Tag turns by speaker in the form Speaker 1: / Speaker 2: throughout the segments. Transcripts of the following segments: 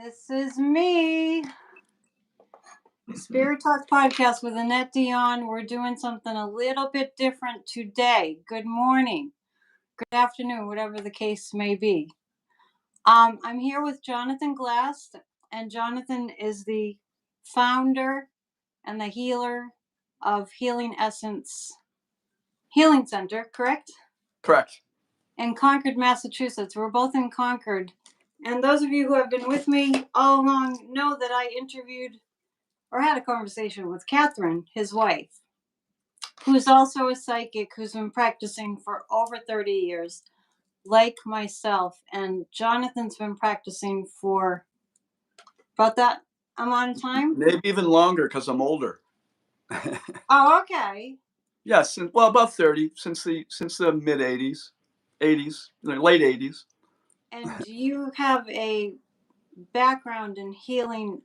Speaker 1: This is me, Spirit Talk Podcast with Annette Dion. We're doing something a little bit different today. Good morning, good afternoon, whatever the case may be. I'm here with Jonathan Glass, and Jonathan is the founder and the healer of Healing Essence Healing Center, correct?
Speaker 2: Correct.
Speaker 1: In Concord, Massachusetts. We're both in Concord. And those of you who have been with me all along know that I interviewed or had a conversation with Catherine, his wife, who's also a psychic who's been practicing for over 30 years, like myself. And Jonathan's been practicing for about that amount of time?
Speaker 2: Maybe even longer because I'm older.
Speaker 1: Oh, okay.
Speaker 2: Yes, well, about 30 since the mid 80s, late 80s.
Speaker 1: And you have a background in healing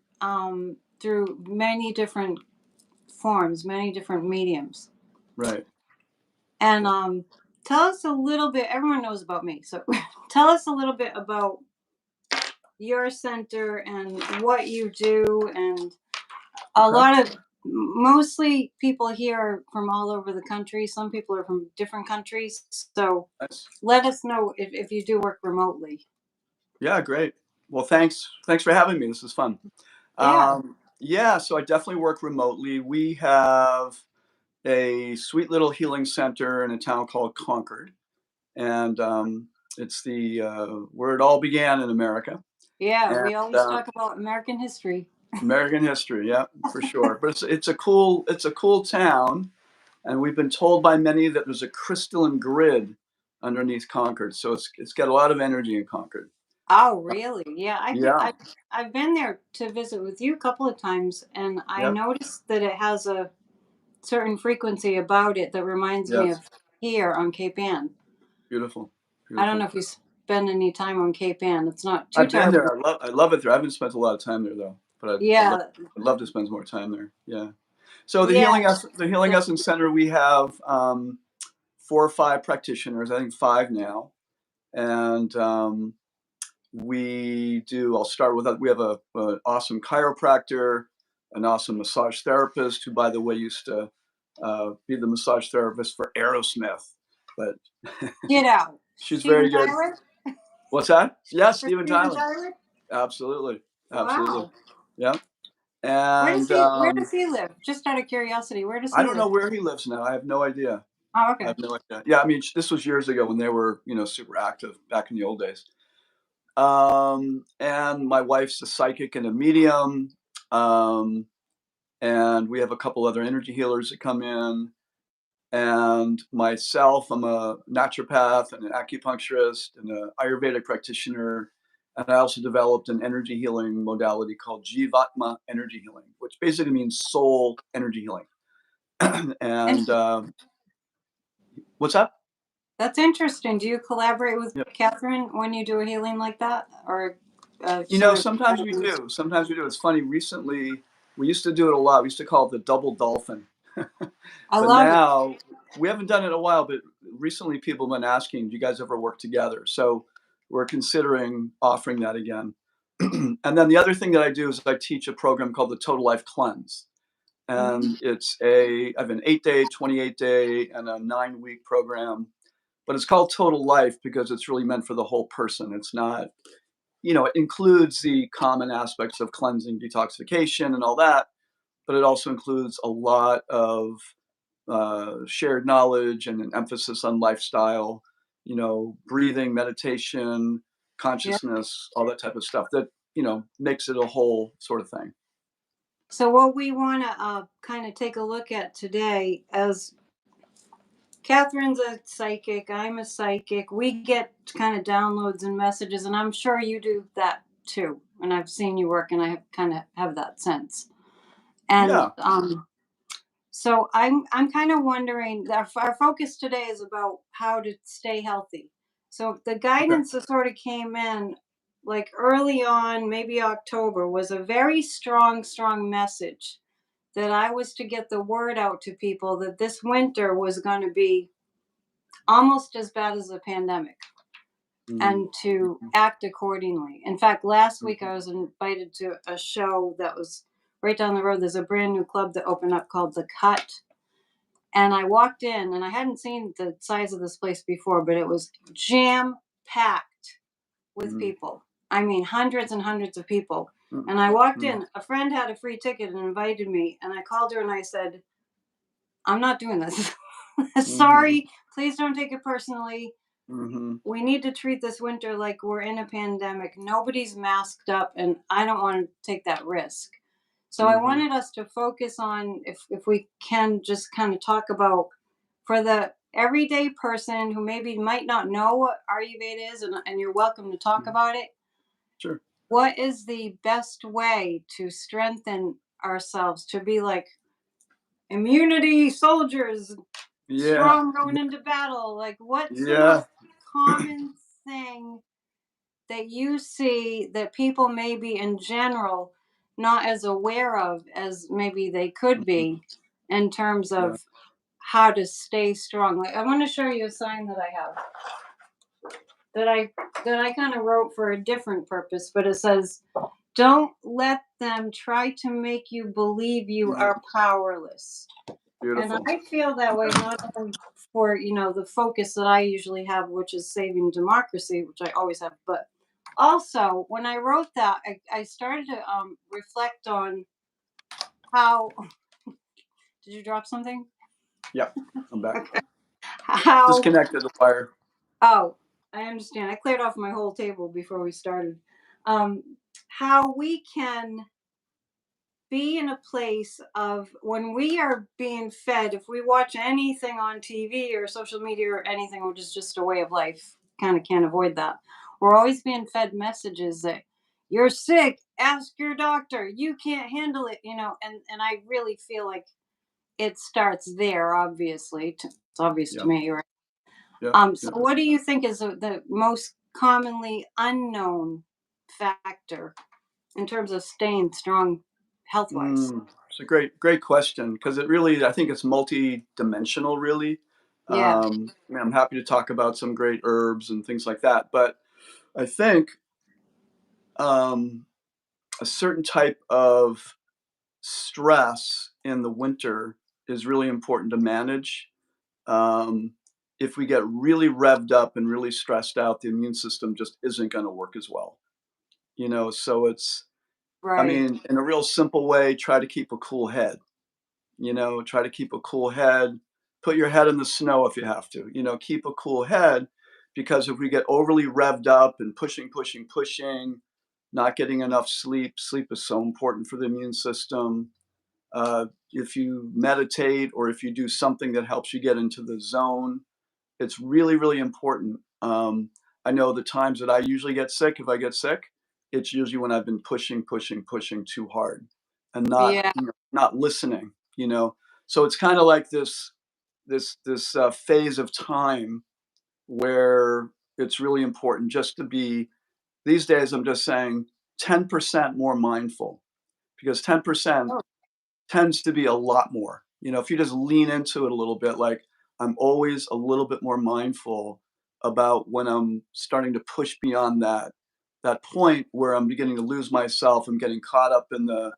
Speaker 1: through many different forms, many different mediums.
Speaker 2: Right.
Speaker 1: And tell us a little bit, everyone knows about me, so tell us a little bit about your center and what you do. And mostly people here are from all over the country. Some people are from different countries. So let us know if you do work remotely.
Speaker 2: Yeah, great. Well, thanks for having me. This is fun.
Speaker 1: Yeah.
Speaker 2: So I definitely work remotely. We have a sweet little healing center in a town called Concord. And it's where it all began in America.
Speaker 1: Yeah, we always talk about American history.
Speaker 2: American history, yeah, for sure. But it's a cool town, and we've been told by many that there's a crystalline grid underneath Concord, so it's got a lot of energy in Concord.
Speaker 1: Oh, really? Yeah, I've been there to visit with you a couple of times, and I noticed that it has a certain frequency about it that reminds me of here on Cape Ann.
Speaker 2: Beautiful.
Speaker 1: I don't know if you spend any time on Cape Ann. It's not too
Speaker 2: I've been
Speaker 1: terrible.
Speaker 2: there. I love it there. I haven't spent a lot of time there though, but I'd love to spend more time there. Yeah. So the Healing Essence Center, we have 4 or 5 practitioners. I think 5 now, and I'll start with that. We have an awesome chiropractor, an awesome massage therapist, who, by the way, used to be the massage therapist for Aerosmith. But
Speaker 1: get out.
Speaker 2: She's
Speaker 1: Steven
Speaker 2: very good.
Speaker 1: Tyler?
Speaker 2: What's that? Yes,
Speaker 1: Steven Tyler?
Speaker 2: Absolutely.
Speaker 1: Wow.
Speaker 2: Yeah. And
Speaker 1: where does he live? Just out of curiosity, where does he live?
Speaker 2: I don't know where he lives now. I have no idea.
Speaker 1: Oh, okay.
Speaker 2: I have no idea. Yeah, I mean, this was years ago when they were, super active back in the old days. And my wife's a psychic and a medium. And we have a couple other energy healers that come in. And myself, I'm a naturopath and an acupuncturist and an Ayurvedic practitioner. And I also developed an energy healing modality called Jivatma energy healing, which basically means soul energy healing. And what's that?
Speaker 1: That's interesting. Do you collaborate with Catherine when you do a healing like that? Or
Speaker 2: sometimes we do. Sometimes we do. It's funny. Recently, we used to do it a lot. We used to call it the double dolphin. Now, we haven't done it in a while, but recently people have been asking, do you guys ever work together? So we're considering offering that again. And then the other thing that I do is I teach a program called the Total Life Cleanse. And I have an 8-day, 28-day, and a 9-week program. But it's called Total Life because it's really meant for the whole person. It's not, it includes the common aspects of cleansing, detoxification, and all that. But it also includes a lot of shared knowledge and an emphasis on lifestyle, breathing, meditation, consciousness, all that type of stuff that, makes it a whole sort of thing.
Speaker 1: So what we want to kind of take a look at today, as Catherine's a psychic, I'm a psychic, we get kind of downloads and messages, and I'm sure you do that too. And I've seen you work, and I kind of have that sense. And so I'm kind of wondering, our focus today is about how to stay healthy. So the guidance that sort of came in like early on, maybe October, was a very strong message that I was to get the word out to people that this winter was going to be almost as bad as a pandemic. and to act accordingly. In fact, last week I was invited to a show that was right down the road. There's a brand new club that opened up called The Cut. And I walked in, and I hadn't seen the size of this place before, but it was jam packed with people. I mean, hundreds and hundreds of people. And I walked in, a friend had a free ticket and invited me. And I called her and I said, I'm not doing this. Sorry, please don't take it personally. We need to treat this winter like we're in a pandemic. Nobody's masked up, and I don't want to take that risk. So I wanted us to focus on, if we can, just kind of talk about, for the everyday person who maybe might not know what Ayurveda is, and you're welcome to talk about it.
Speaker 2: Sure.
Speaker 1: What is the best way to strengthen ourselves to be like immunity soldiers, strong going into battle? Like, what's the most common thing that you see that people maybe in general not as aware of as maybe they could be, in terms of how to stay strong? Like, I want to show you a sign that I have that I kind of wrote for a different purpose, but it says, don't let them try to make you believe you are powerless. Beautiful. And I feel that way not only for, the focus that I usually have, which is saving democracy, which I always have, but also when I wrote that, I started to reflect on how. Did you drop something?
Speaker 2: Yep, I'm back.
Speaker 1: Okay. How
Speaker 2: disconnected the wire.
Speaker 1: Oh, I understand. I cleared off my whole table before we started. How we can be in a place of, when we are being fed, if we watch anything on TV or social media or anything, which is just a way of life, kind of can't avoid that. We're always being fed messages that you're sick, ask your doctor, you can't handle it, and I really feel like it starts there, obviously. It's obvious to me, right? So what do you think is the most commonly unknown factor in terms of staying strong health-wise?
Speaker 2: It's a great question, because it really, I think it's multi-dimensional, really.
Speaker 1: Yeah.
Speaker 2: I'm happy to talk about some great herbs and things like that, but I think a certain type of stress in the winter is really important to manage. If we get really revved up and really stressed out, the immune system just isn't going to work as well. So it's, I mean, in a real simple way, try to keep a cool head. Try to keep a cool head. Put your head in the snow if you have to. Keep a cool head, because if we get overly revved up and pushing, not getting enough sleep, sleep is so important for the immune system. If you meditate, or if you do something that helps you get into the zone, it's really, really important. I know the times that I usually get sick, if I get sick, it's usually when I've been pushing too hard and not listening. So it's kind of like this phase of time where it's really important just to be. These days, I'm just saying 10% more mindful, because 10% tends to be a lot more. If you just lean into it a little bit, like, I'm always a little bit more mindful about when I'm starting to push beyond that point where I'm beginning to lose myself. I'm getting caught up in the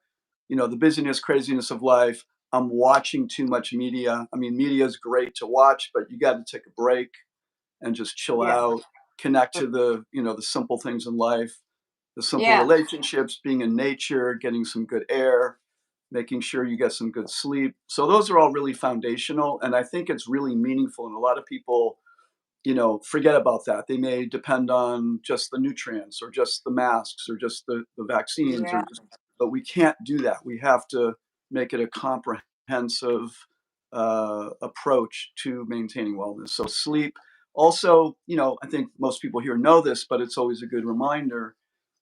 Speaker 2: busyness, craziness of life. I'm watching too much media. I mean, media is great to watch, but you got to take a break and just chill out, connect to the simple things in life, the simple relationships, being in nature, getting some good air, making sure you get some good sleep. So those are all really foundational, and I think it's really meaningful. And a lot of people, forget about that. They may depend on just the nutrients, or just the masks, or just the vaccines, but we can't do that. We have to make it a comprehensive approach to maintaining wellness. So sleep. Also, I think most people here know this, but it's always a good reminder,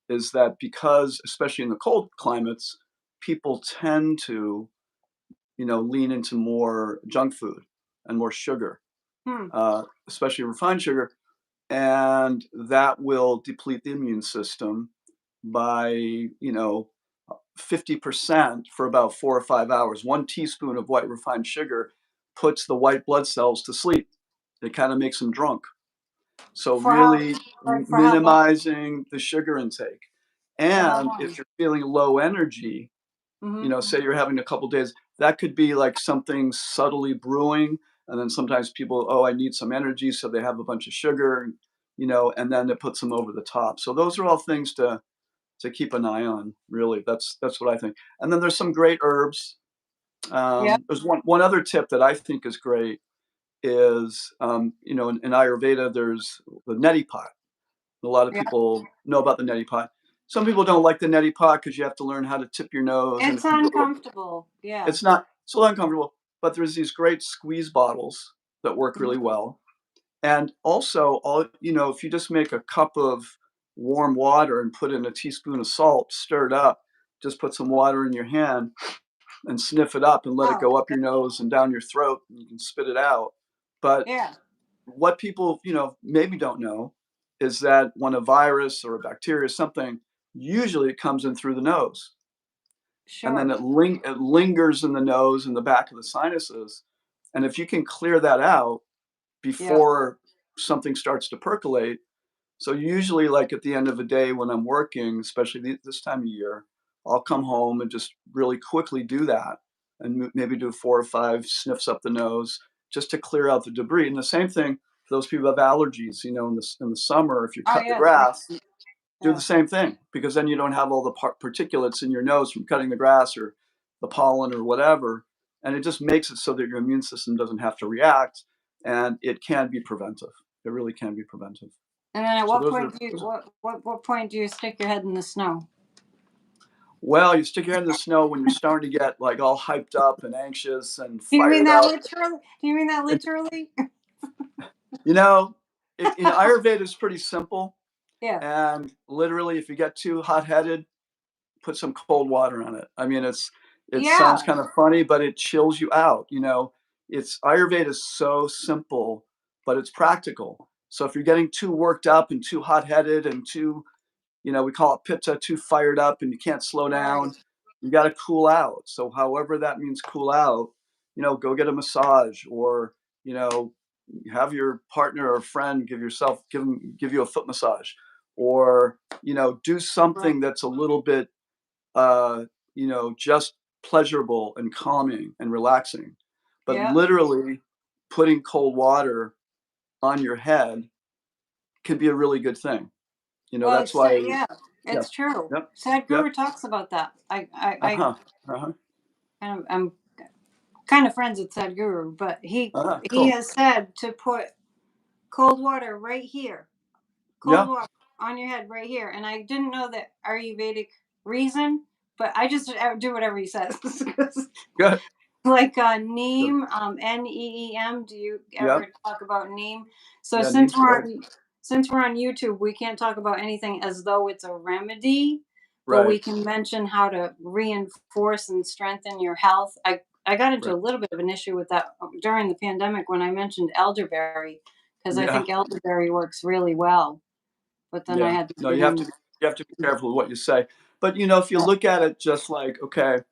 Speaker 2: is that because, especially in the cold climates, people tend to, lean into more junk food and more sugar, especially refined sugar, and that will deplete the immune system by 50% for about 4 or 5 hours. 1 teaspoon of white refined sugar puts the white blood cells to sleep. It kind of makes them drunk. So
Speaker 1: For how,
Speaker 2: really
Speaker 1: for how long?
Speaker 2: minimizing the sugar intake.
Speaker 1: For how
Speaker 2: And
Speaker 1: long?
Speaker 2: if you're feeling low energy,
Speaker 1: Mm-hmm.
Speaker 2: say you're having a couple days, that could be like something subtly brewing. And then sometimes people, oh, I need some energy. So they have a bunch of sugar, and then it puts them over the top. So those are all things to keep an eye on, really. That's what I think. And then there's some great herbs.
Speaker 1: Yeah.
Speaker 2: There's one other tip that I think is great is, in Ayurveda, there's the neti pot. A lot of
Speaker 1: Yeah.
Speaker 2: people know about the neti pot. Some people don't like the neti pot because you have to learn how to tip your nose, and
Speaker 1: It's
Speaker 2: it can be
Speaker 1: uncomfortable. Yeah.
Speaker 2: it's a little uncomfortable. But there's these great squeeze bottles that work
Speaker 1: Mhm.
Speaker 2: really well. And also, if you just make a cup of warm water and put in a teaspoon of salt, stir it up, just put some water in your hand and sniff it up and let it
Speaker 1: Oh,
Speaker 2: go up your nose and down your throat, and you can spit it out. But
Speaker 1: yeah.
Speaker 2: what people, maybe don't know is that when a virus or a bacteria, something, usually it comes in through the nose. And then
Speaker 1: Sure.
Speaker 2: it lingers in the nose and the back of the sinuses. And if you can clear that out
Speaker 1: Yeah.
Speaker 2: before something starts to percolate, so usually, like at the end of the day when I'm working, especially this time of year, I'll come home and just really quickly do that, and maybe do 4 or 5 sniffs up the nose just to clear out the debris. And the same thing for those people who have allergies. In the summer, if you
Speaker 1: Oh,
Speaker 2: cut the
Speaker 1: yes.
Speaker 2: grass, do the
Speaker 1: Yeah.
Speaker 2: same thing, because then you don't have all the particulates in your nose from cutting the grass or the pollen or whatever, and it just makes it so that your immune system doesn't have to react, and it can be preventive. It really can be preventive.
Speaker 1: And then at
Speaker 2: So
Speaker 1: what
Speaker 2: those are
Speaker 1: point do you what point do you stick your head in the snow?
Speaker 2: Well, you stick your head in the snow when you're starting to get like all hyped up and anxious and
Speaker 1: Do you mean
Speaker 2: fired
Speaker 1: that
Speaker 2: up.
Speaker 1: literally? Do you mean that
Speaker 2: And
Speaker 1: literally?
Speaker 2: you know, Ayurveda is pretty simple.
Speaker 1: Yeah.
Speaker 2: And literally, if you get too hot-headed, put some cold water on it. I mean, it sounds
Speaker 1: Yeah.
Speaker 2: kind of funny, but it chills you out. It's Ayurveda is so simple, but it's practical. So if you're getting too worked up and too hot-headed and too, we call it pitta, too fired up, and you can't slow
Speaker 1: Right.
Speaker 2: down. You got to cool out. So however that means cool out, go get a massage, or you know, have your partner or friend give you a foot massage, or do
Speaker 1: Right.
Speaker 2: something that's a little bit just pleasurable and calming and relaxing. But
Speaker 1: Yeah.
Speaker 2: literally putting cold water on your head can be a really good thing.
Speaker 1: Well,
Speaker 2: That's why.
Speaker 1: yeah,
Speaker 2: Yeah.
Speaker 1: it's true.
Speaker 2: Yep. Yep.
Speaker 1: Sadhguru talks about that. I
Speaker 2: Uh-huh. Uh-huh.
Speaker 1: I'm kind of friends with Sadhguru, but
Speaker 2: Uh-huh.
Speaker 1: he
Speaker 2: Cool.
Speaker 1: has said to put cold water right here, cold
Speaker 2: Yeah.
Speaker 1: water on your head right here. And I didn't know the Ayurvedic reason, but I just do whatever he says.
Speaker 2: Good.
Speaker 1: Like
Speaker 2: Good.
Speaker 1: Neem, Neem. Do you
Speaker 2: Yep.
Speaker 1: ever talk about Neem? So
Speaker 2: Yeah, Neem's great.
Speaker 1: since we're on YouTube, we can't talk about anything as though it's a remedy, but we
Speaker 2: Right.
Speaker 1: can mention how to reinforce and strengthen your health. I got into
Speaker 2: Right.
Speaker 1: a little bit of an issue with that during the pandemic when I mentioned elderberry, because I
Speaker 2: Yeah.
Speaker 1: think elderberry works really well. But then I
Speaker 2: Yeah.
Speaker 1: had to
Speaker 2: No,
Speaker 1: give in.
Speaker 2: you have to be careful with what you say. But if you
Speaker 1: Yeah.
Speaker 2: look at it just like, okay,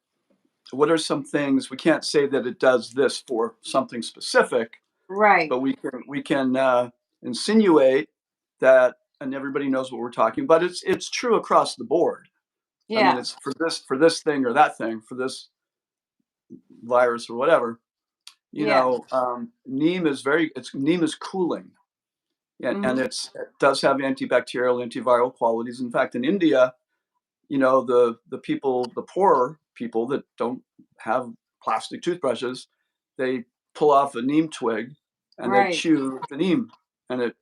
Speaker 2: what are some things we can't say that it does this for something specific,
Speaker 1: Right.
Speaker 2: but we can insinuate that, and everybody knows what we're talking. But it's true across the board. I mean,
Speaker 1: Yeah.
Speaker 2: it's for this thing or that thing, for this virus or whatever.
Speaker 1: Yeah.
Speaker 2: Neem is cooling, and
Speaker 1: Hmm.
Speaker 2: it does have antibacterial, antiviral qualities. In fact, in India, the poorer people that don't have plastic toothbrushes, they pull off a neem twig and they
Speaker 1: Right.
Speaker 2: chew the neem, and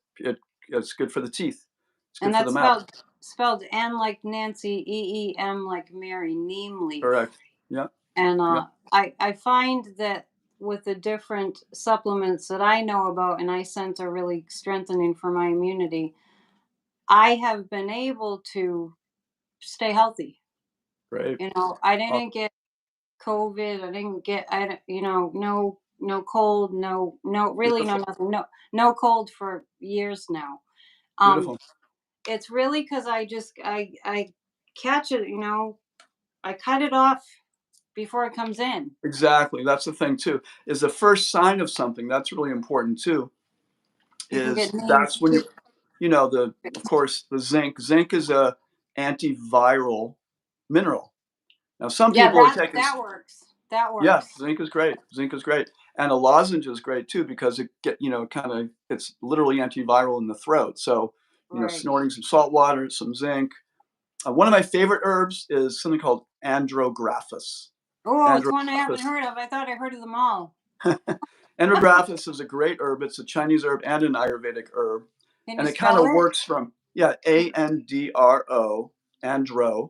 Speaker 2: it's good for the teeth. It's
Speaker 1: And
Speaker 2: good for the
Speaker 1: that's
Speaker 2: mouth.
Speaker 1: spelled N like Nancy, EEM like Mary, neem leaf.
Speaker 2: Correct. Yeah.
Speaker 1: And
Speaker 2: Yeah.
Speaker 1: I find that with the different supplements that I know about and I sense are really strengthening for my immunity, I have been able to stay healthy.
Speaker 2: Great.
Speaker 1: I didn't
Speaker 2: Awesome.
Speaker 1: get COVID. I didn't get I don't- no cold, no really no
Speaker 2: Beautiful.
Speaker 1: nothing, no cold for years now. Um,
Speaker 2: Beautiful.
Speaker 1: it's really because I catch it. I cut it off before it comes in.
Speaker 2: Exactly. That's the thing too. Is the first sign of something that's really important too.
Speaker 1: You can
Speaker 2: Is
Speaker 1: get named
Speaker 2: that's when you
Speaker 1: too.
Speaker 2: of course, the zinc. Zinc is a antiviral mineral. Now, some
Speaker 1: Yeah,
Speaker 2: people are taking,
Speaker 1: that works. That
Speaker 2: yeah,
Speaker 1: works.
Speaker 2: zinc is great. Zinc is great. And a lozenge is great too, because it's literally antiviral in the throat. So,
Speaker 1: Right.
Speaker 2: snorting some salt water, some zinc. One of my favorite herbs is something called andrographis.
Speaker 1: Oh, it's one I haven't
Speaker 2: Andrographis.
Speaker 1: heard of. I thought I heard of them all.
Speaker 2: Andrographis is a great herb. It's a Chinese herb and an Ayurvedic herb.
Speaker 1: Can you
Speaker 2: And it kind
Speaker 1: spell
Speaker 2: of
Speaker 1: it?
Speaker 2: works from, yeah, Andro, andro,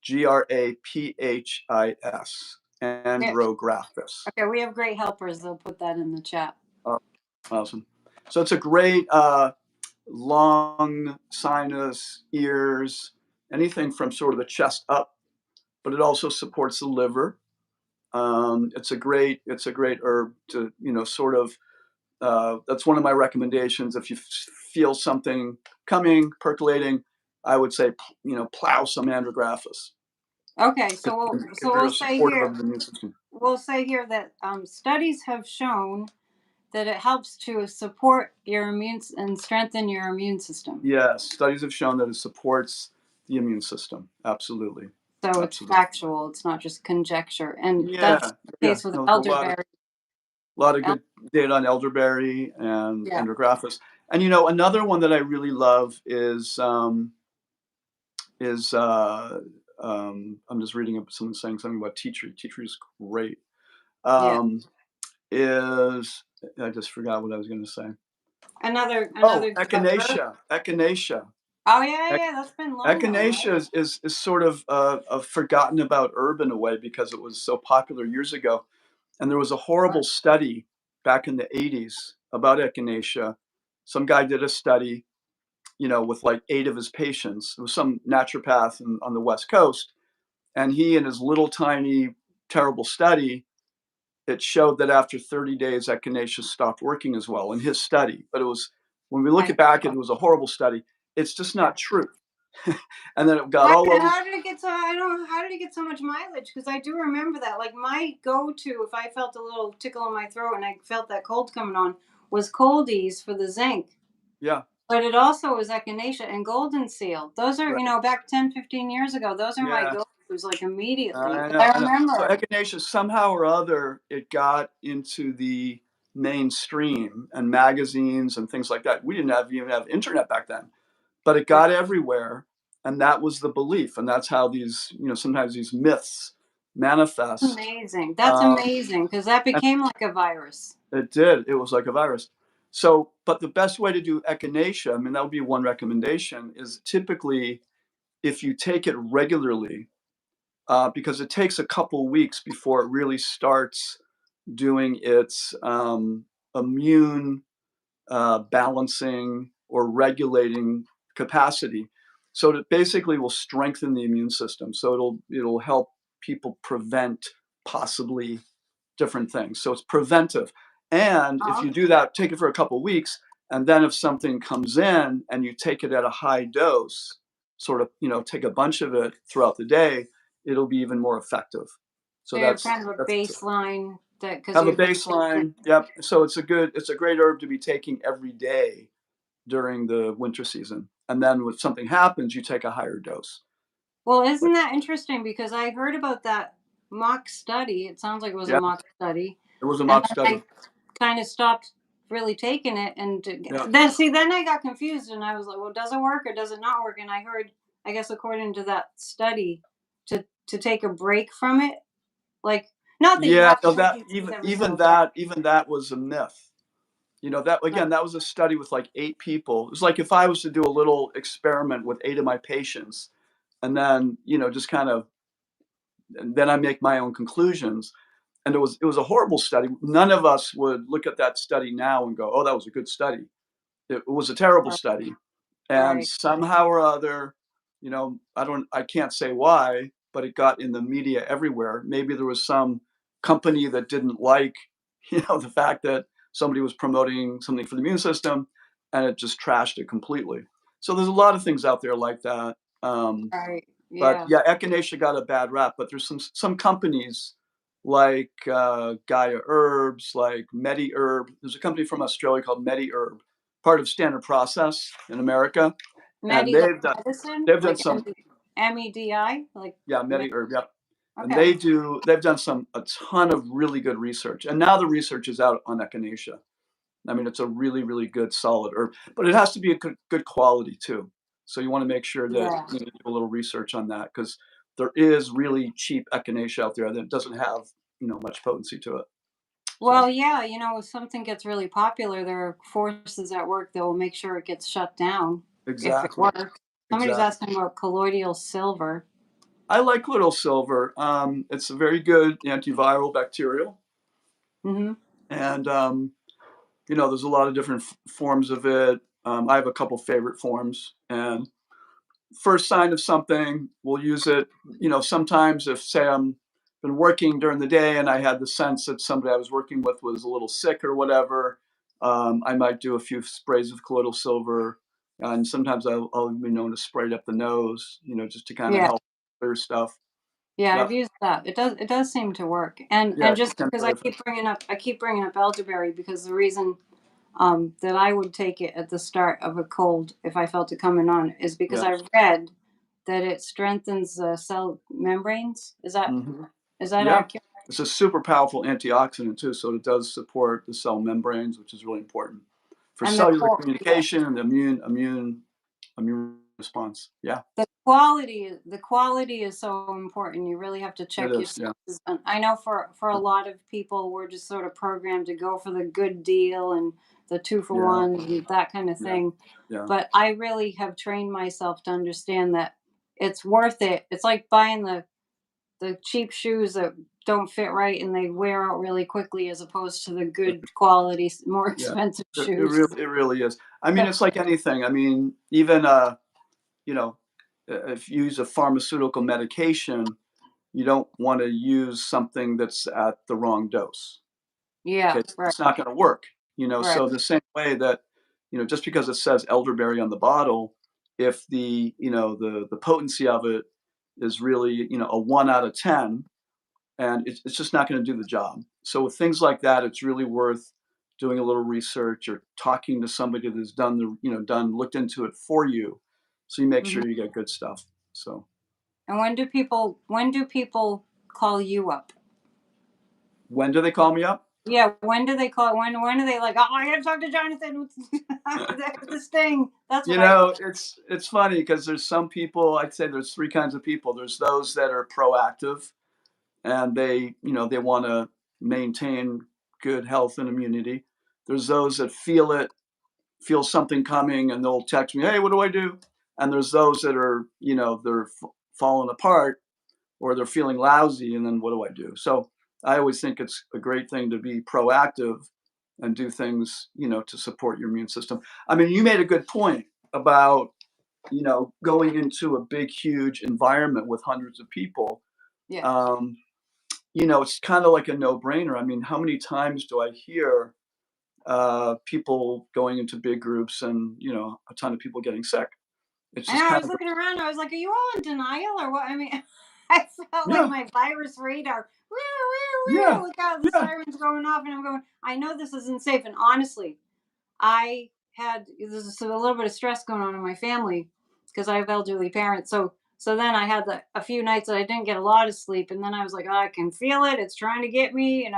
Speaker 2: Graphis,
Speaker 1: Yeah.
Speaker 2: andrographis.
Speaker 1: Okay, we have great helpers. They'll put that in the chat.
Speaker 2: Oh, awesome. So it's a great lung, sinus, ears, anything from sort of the chest up, but it also supports the liver. It's a great herb to, sort of, that's one of my recommendations. If you feel something coming, percolating, I would say, plow some andrographis.
Speaker 1: Okay,
Speaker 2: If you're supportive of the immune system.
Speaker 1: we'll say here that studies have shown that it helps to support your and strengthen your immune system.
Speaker 2: Yes, studies have shown that it supports the immune system. Absolutely.
Speaker 1: So it's
Speaker 2: Absolutely.
Speaker 1: factual. It's not just conjecture. And that's
Speaker 2: Yeah.
Speaker 1: the
Speaker 2: Yeah.
Speaker 1: case with
Speaker 2: No, there's
Speaker 1: elderberry.
Speaker 2: a lot of good data on elderberry and
Speaker 1: Yeah.
Speaker 2: andrographis. And another one that I really love is I'm just reading up someone saying something about tea tree. Tea tree is great.
Speaker 1: Yeah.
Speaker 2: Is I just forgot what I was going to say.
Speaker 1: Another
Speaker 2: Echinacea. Echinacea.
Speaker 1: Oh yeah, that's been long though, right?
Speaker 2: Echinacea is sort of a forgotten about herb in a way, because it was so popular years ago. And there was a horrible study back in the 80s about echinacea. Some guy did a study, with like 8 of his patients. It was some naturopath on the West Coast. And he, in his little tiny, terrible study, it showed that after 30 days, echinacea stopped working as well in his study. But it was, when we look back, it was a horrible study. It's just not true. And then it got all over.
Speaker 1: How did it get so? I don't. How did it get so much mileage? Because I do remember that. Like my go-to, if I felt a little tickle in my throat and I felt that cold coming on, was Coldies for the zinc.
Speaker 2: Yeah.
Speaker 1: But it also was echinacea and golden seal. Those are,
Speaker 2: Right.
Speaker 1: back 10, 15 years ago. Those are my go-tos, like immediately.
Speaker 2: I
Speaker 1: I
Speaker 2: know. So
Speaker 1: remember.
Speaker 2: echinacea, somehow or other, it got into the mainstream and magazines and things like that. We didn't even have internet back then, but it got everywhere, and that was the belief, and that's how these, sometimes these myths manifest.
Speaker 1: Amazing. That's amazing, because that
Speaker 2: And
Speaker 1: became like a virus.
Speaker 2: it did. It was like a virus. So, but the best way to do echinacea, I mean, that would be one recommendation, is typically if you take it regularly, because it takes a couple weeks before it really starts doing its immune balancing or regulating capacity. So it basically will strengthen the immune system. So it'll help people prevent possibly different things. So it's preventive. And if you do that, take it for a couple of weeks, and then if something comes in and you take it at a high dose, sort of, take a bunch of it throughout the day, it'll be even more effective. So
Speaker 1: So you have kind of a baseline that because
Speaker 2: have a
Speaker 1: you
Speaker 2: baseline. Yep. So it's a great herb to be taking every day during the winter season. And then when something happens, you take a higher dose.
Speaker 1: Well, isn't that interesting? Because I heard about that mock study. It sounds like it was a
Speaker 2: Yeah,
Speaker 1: mock study.
Speaker 2: it was a
Speaker 1: And
Speaker 2: mock
Speaker 1: then I
Speaker 2: study.
Speaker 1: kind of stopped really taking it. And
Speaker 2: Yeah.
Speaker 1: then I got confused and I was like, well, does it work or does it not work? And I heard, I guess, according to that study, to take a break from it. Like, not that you
Speaker 2: Yeah,
Speaker 1: have
Speaker 2: no,
Speaker 1: to take
Speaker 2: that
Speaker 1: these things
Speaker 2: even
Speaker 1: every
Speaker 2: even
Speaker 1: single day.
Speaker 2: that even that was a myth. That again, that was a study with like 8 people. It's like if I was to do a little experiment with 8 of my patients, and then just kind of, and then I make my own conclusions. And it was a horrible study. None of us would look at that study now and go, "Oh, that was a good study." It was a terrible study. And
Speaker 1: Right.
Speaker 2: somehow or other, I can't say why, but it got in the media everywhere. Maybe there was some company that didn't like, the fact that somebody was promoting something for the immune system, and it just trashed it completely. So there's a lot of things out there like that.
Speaker 1: Right.
Speaker 2: But
Speaker 1: Yeah.
Speaker 2: yeah, echinacea got a bad rap. But there's some companies like Gaia Herbs, like MediHerb. There's a company from Australia called MediHerb part of standard process in America. And
Speaker 1: Medi, like medicine,
Speaker 2: they've done
Speaker 1: like
Speaker 2: some,
Speaker 1: MEDI, like
Speaker 2: yeah, Medi-herb, yeah. And
Speaker 1: okay.
Speaker 2: they've done a ton of really good research. And now the research is out on echinacea. I mean, it's a really, really good solid herb, but it has to be a good quality too. So you want to make sure that
Speaker 1: Yeah.
Speaker 2: you do a little research on that, because there is really cheap echinacea out there that doesn't have, much potency to it. So
Speaker 1: Well, yeah, if something gets really popular, there are forces at work that will make sure it gets shut down if it
Speaker 2: exactly,
Speaker 1: works. Somebody's
Speaker 2: exactly.
Speaker 1: asking about colloidal silver.
Speaker 2: I like Colloidal Silver. It's a very good antiviral bacterial,
Speaker 1: Mm-hmm.
Speaker 2: and there's a lot of different forms of it. I have a couple favorite forms, and first sign of something, we'll use it. Sometimes if, say, I'm been working during the day and I had the sense that somebody I was working with was a little sick or whatever, I might do a few sprays of colloidal silver, and sometimes I'll be known to spray it up the nose, just to kind of
Speaker 1: Yeah.
Speaker 2: help clear stuff.
Speaker 1: Yeah,
Speaker 2: Yeah,
Speaker 1: I've used that. It does seem to work. And
Speaker 2: yeah,
Speaker 1: just
Speaker 2: can be
Speaker 1: because
Speaker 2: very
Speaker 1: I keep bringing up elderberry because the reason that I would take it at the start of a cold if I felt it coming on is because
Speaker 2: yeah.
Speaker 1: I read that it strengthens cell membranes.
Speaker 2: Hmm.
Speaker 1: Is that
Speaker 2: Yeah,
Speaker 1: accurate?
Speaker 2: it's a super powerful antioxidant too, so it does support the cell membranes, which is really important for
Speaker 1: And
Speaker 2: cellular
Speaker 1: yeah,
Speaker 2: communication and the immune response. Yeah,
Speaker 1: the quality is so important. You really have to
Speaker 2: it
Speaker 1: check your
Speaker 2: is. Yeah,
Speaker 1: sources. And I know for a lot of people, we're just sort of programmed to go for the good deal and the two for
Speaker 2: yeah,
Speaker 1: one and that kind of
Speaker 2: yeah,
Speaker 1: thing.
Speaker 2: yeah,
Speaker 1: But I really have trained myself to understand that it's worth it. It's like buying the cheap shoes that don't fit right and they wear out really quickly as opposed to the good quality, more
Speaker 2: yeah.
Speaker 1: expensive
Speaker 2: It
Speaker 1: shoes.
Speaker 2: really is. I mean, it's like anything. I mean, even you know, if you use a pharmaceutical medication, you don't want to use something that's at the wrong dose.
Speaker 1: Yeah,
Speaker 2: Okay,
Speaker 1: right,
Speaker 2: it's not going to work.
Speaker 1: right.
Speaker 2: So the same way that just because it says elderberry on the bottle, if the potency of it is really a 1 out of 10, and it's just not going to do the job. So with things like that, it's really worth doing a little research or talking to somebody that's done looked into it for you, so you make
Speaker 1: Mhm.
Speaker 2: sure you get good stuff. So
Speaker 1: And when do people call you up?
Speaker 2: when do they call me up?
Speaker 1: Yeah, when do they call? When are they like, oh, I gotta talk to Jonathan. This thing. That's what I want.
Speaker 2: It's funny because there's some people. I'd say there's three kinds of people. There's those that are proactive, and they want to maintain good health and immunity. There's those that feel something coming, and they'll text me, "Hey, what do I do?" And there's those that are, they're falling apart, or they're feeling lousy, and then what do I do? So I always think it's a great thing to be proactive and do things, to support your immune system. I mean, you made a good point about, going into a big, huge environment with hundreds of people.
Speaker 1: Yeah.
Speaker 2: Um, it's kind of like a no-brainer. I mean, how many times do I hear people going into big groups and, a ton of people getting sick? It's
Speaker 1: I
Speaker 2: just
Speaker 1: know. I
Speaker 2: kind
Speaker 1: was
Speaker 2: of,
Speaker 1: looking around. I was like, are you all in denial or what? I mean, I felt like
Speaker 2: yeah,
Speaker 1: my virus radar. Woo,
Speaker 2: yeah,
Speaker 1: woo, woo. Look out, the
Speaker 2: yeah.
Speaker 1: sirens going off, and I'm going. I know this isn't safe. And honestly, there's a little bit of stress going on in my family because I have elderly parents. So then I had a few nights that I didn't get a lot of sleep, and then I was like, oh, I can feel it. It's trying to get me.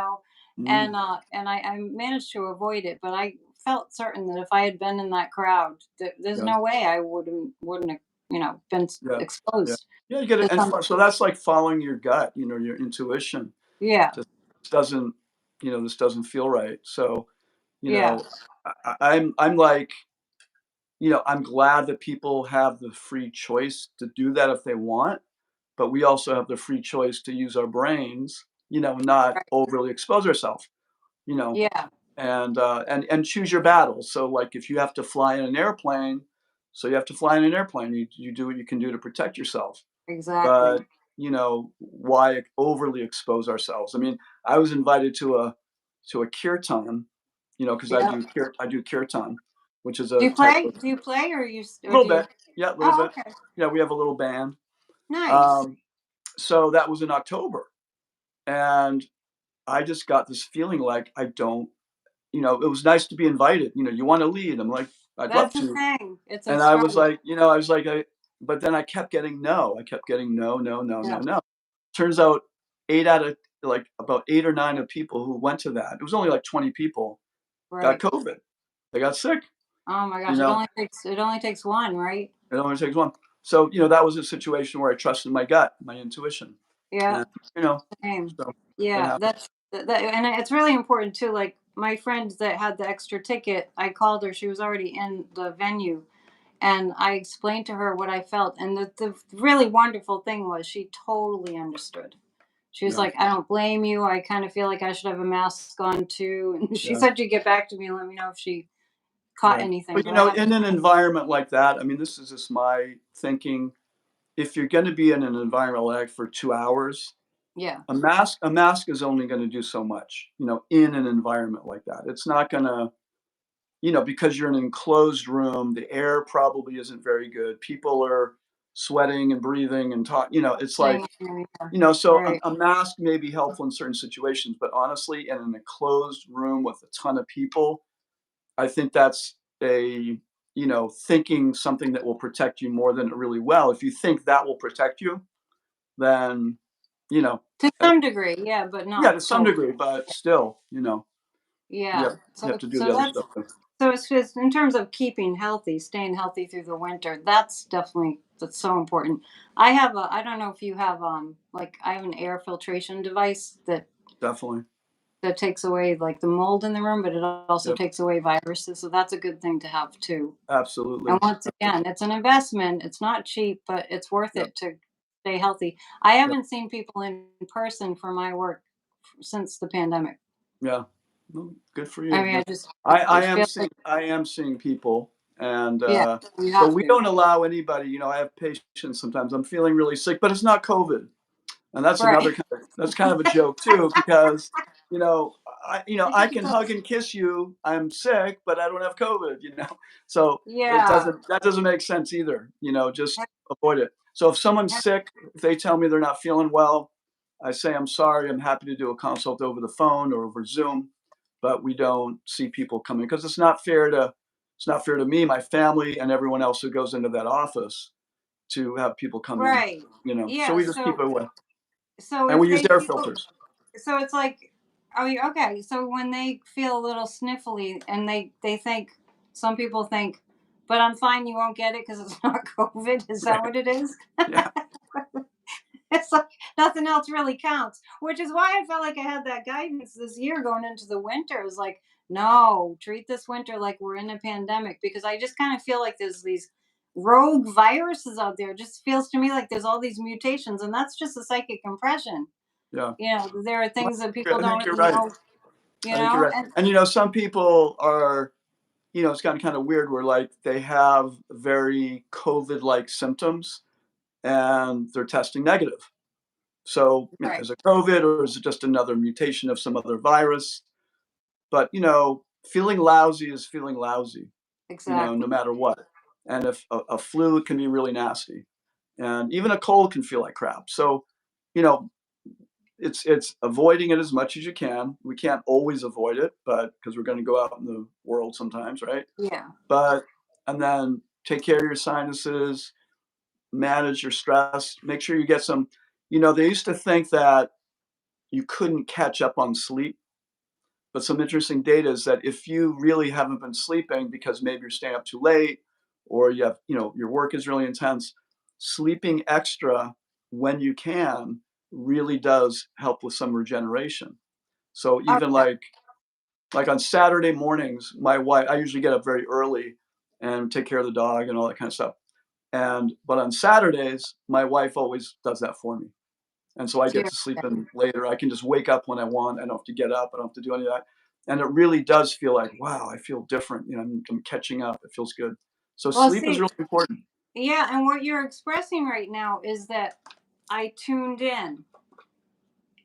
Speaker 2: Mm,
Speaker 1: And I managed to avoid it, but I felt certain that if I had been in that crowd, there's
Speaker 2: yeah,
Speaker 1: no way I wouldn't have been
Speaker 2: yeah, yeah.
Speaker 1: exposed
Speaker 2: Yeah, you get it.
Speaker 1: to
Speaker 2: And
Speaker 1: some.
Speaker 2: so that's like following your gut, your intuition.
Speaker 1: Yeah,
Speaker 2: Just doesn't, this doesn't feel right. So, you
Speaker 1: yeah,
Speaker 2: know, I'm like, I'm glad that people have the free choice to do that if they want, but we also have the free choice to use our brains, not
Speaker 1: right,
Speaker 2: overly expose ourselves, you know,
Speaker 1: yeah,
Speaker 2: and choose your battles. So like if you have to fly in an airplane, so you have to fly in an airplane, you do what you can do to protect yourself.
Speaker 1: exactly.
Speaker 2: But, why overly expose ourselves? I mean, I was invited to a kirtan, because
Speaker 1: Yeah.
Speaker 2: I do kirtan, which is
Speaker 1: Do
Speaker 2: a
Speaker 1: you
Speaker 2: type
Speaker 1: play?
Speaker 2: of
Speaker 1: Do you play,
Speaker 2: a
Speaker 1: or
Speaker 2: little
Speaker 1: do you?
Speaker 2: bit, yeah, a little
Speaker 1: Oh,
Speaker 2: bit.
Speaker 1: okay,
Speaker 2: Yeah, we have a little band.
Speaker 1: nice.
Speaker 2: Um, so that was in October, and I just got this feeling like I don't, it was nice to be invited. You want to lead? I'm like, I'd love
Speaker 1: That's the
Speaker 2: to.
Speaker 1: thing. It's a
Speaker 2: And I was
Speaker 1: struggle.
Speaker 2: like, but then I kept getting no. I kept getting no, no, no,
Speaker 1: Yeah.
Speaker 2: no, no. Turns out about 8 or 9 of people who went to that, it was only like 20 people, got
Speaker 1: Right.
Speaker 2: COVID. They got sick.
Speaker 1: Oh my
Speaker 2: You
Speaker 1: gosh.
Speaker 2: know,
Speaker 1: It only takes one, right?
Speaker 2: it only takes one. So, that was a situation where I trusted my gut, my intuition.
Speaker 1: Yeah.
Speaker 2: And, you know,
Speaker 1: Same.
Speaker 2: so it
Speaker 1: Yeah.
Speaker 2: happened.
Speaker 1: And it's really important too. Like my friend that had the extra ticket, I called her. She was already in the venue, and I explained to her what I felt. And the really wonderful thing was she totally understood. She was
Speaker 2: Yeah.
Speaker 1: like, "I don't blame you. I kind of feel like I should have a mask on too." And she
Speaker 2: Yeah.
Speaker 1: said she'd get back to me and let me know if she caught
Speaker 2: Right.
Speaker 1: anything.
Speaker 2: But,
Speaker 1: But I have,
Speaker 2: in an environment like that, I mean, this is just my thinking. If you're going to be in an environment like for 2 hours,
Speaker 1: yeah,
Speaker 2: a mask is only going to do so much, in an environment like that. It's not going to, because you're in an enclosed room, the air probably isn't very good. People are sweating and breathing and talk, it's like,
Speaker 1: same here. Yeah.
Speaker 2: so
Speaker 1: Right.
Speaker 2: a mask may be helpful in certain situations, but honestly, in an enclosed room with a ton of people, I think that's thinking something that will protect you more than it really will. If you think that will protect you, then, you know,
Speaker 1: To
Speaker 2: uh,
Speaker 1: some degree, yeah, but
Speaker 2: yeah,
Speaker 1: not
Speaker 2: to some
Speaker 1: total.
Speaker 2: degree, but still,
Speaker 1: Yeah.
Speaker 2: you have to do the
Speaker 1: So
Speaker 2: other
Speaker 1: that's
Speaker 2: stuff too.
Speaker 1: so it's just in terms of keeping healthy, staying healthy through the winter. That's so important. I don't know if you have like I have an air filtration device
Speaker 2: Definitely.
Speaker 1: that takes away like the mold in the room, but it also
Speaker 2: Yep.
Speaker 1: takes away viruses. So that's a good thing to have too. And
Speaker 2: Absolutely.
Speaker 1: once again, it's an investment. It's not cheap, but it's worth
Speaker 2: Yep.
Speaker 1: it to stay healthy. I
Speaker 2: Yep.
Speaker 1: haven't seen people in person for my work since the pandemic.
Speaker 2: Yeah. Well, good for
Speaker 1: I
Speaker 2: you.
Speaker 1: mean,
Speaker 2: Yeah.
Speaker 1: I
Speaker 2: I
Speaker 1: just
Speaker 2: am
Speaker 1: feel
Speaker 2: seeing
Speaker 1: like,
Speaker 2: I am seeing people, and
Speaker 1: yeah, you
Speaker 2: but
Speaker 1: have
Speaker 2: we
Speaker 1: to.
Speaker 2: don't allow anybody. I have patients sometimes. I'm feeling really sick, but it's not COVID. And that's
Speaker 1: Right.
Speaker 2: another that's kind of a joke too, because you know I can hug and kiss you. I'm sick, but I don't have COVID. So
Speaker 1: Yeah.
Speaker 2: that doesn't make sense either. Just avoid it. So if someone's sick, if they tell me they're not feeling well, I say I'm sorry. I'm happy to do a consult over the phone or over Zoom, but we don't see people coming because it's not fair to me, my family, and everyone else who goes into that office to have people come in.
Speaker 1: Right.
Speaker 2: So
Speaker 1: Yeah.
Speaker 2: we just keep it away.
Speaker 1: So
Speaker 2: And
Speaker 1: if
Speaker 2: we use
Speaker 1: they
Speaker 2: air
Speaker 1: feel
Speaker 2: filters.
Speaker 1: so it's like, oh, okay. So when they feel a little sniffly and they think, some people think, but I'm fine. You won't get it because it's not COVID. Is that
Speaker 2: Right.
Speaker 1: what it is?
Speaker 2: Yeah.
Speaker 1: It's like nothing else really counts, which is why I felt like I had that guidance this year going into the winter. It was like, no, treat this winter like we're in a pandemic, because I just kind of feel like there's these rogue viruses out there. It just feels to me like there's all these mutations, and that's just a psychic impression.
Speaker 2: Yeah.
Speaker 1: There are
Speaker 2: Well,
Speaker 1: things that people
Speaker 2: I
Speaker 1: don't
Speaker 2: think you're
Speaker 1: really
Speaker 2: right.
Speaker 1: know,
Speaker 2: I think you're right.
Speaker 1: and
Speaker 2: And some people are, it's gotten kind of weird where like they have very COVID-like symptoms and they're testing negative. So,
Speaker 1: right,
Speaker 2: is it COVID or is it just another mutation of some other virus? But, feeling lousy is feeling lousy, no
Speaker 1: exactly.
Speaker 2: matter what. And if a flu can be really nasty, and even a cold can feel like crap. So, you know, it's avoiding it as much as you can. We can't always avoid it, but because we're going to go out in the world sometimes, right?
Speaker 1: Yeah,
Speaker 2: But and then take care of your sinuses, manage your stress, make sure you get some. They used to think that you couldn't catch up on sleep, but some interesting data is that if you really haven't been sleeping because maybe you're staying up too late or you have, your work is really intense, sleeping extra when you can really does help with some regeneration. So even
Speaker 1: okay,
Speaker 2: like on Saturday mornings, my wife, I usually get up very early and take care of the dog and all that kind of stuff. But on Saturdays, my wife always does that for me. And so I get
Speaker 1: dear,
Speaker 2: to sleep in later. I can just wake up when I want. I don't have to get up. I don't have to do any of that. And it really does feel like, wow, I feel different. I'm catching up. It feels good. So
Speaker 1: well,
Speaker 2: sleep is
Speaker 1: see,
Speaker 2: really important.
Speaker 1: yeah, and what you're expressing right now is that I tuned in.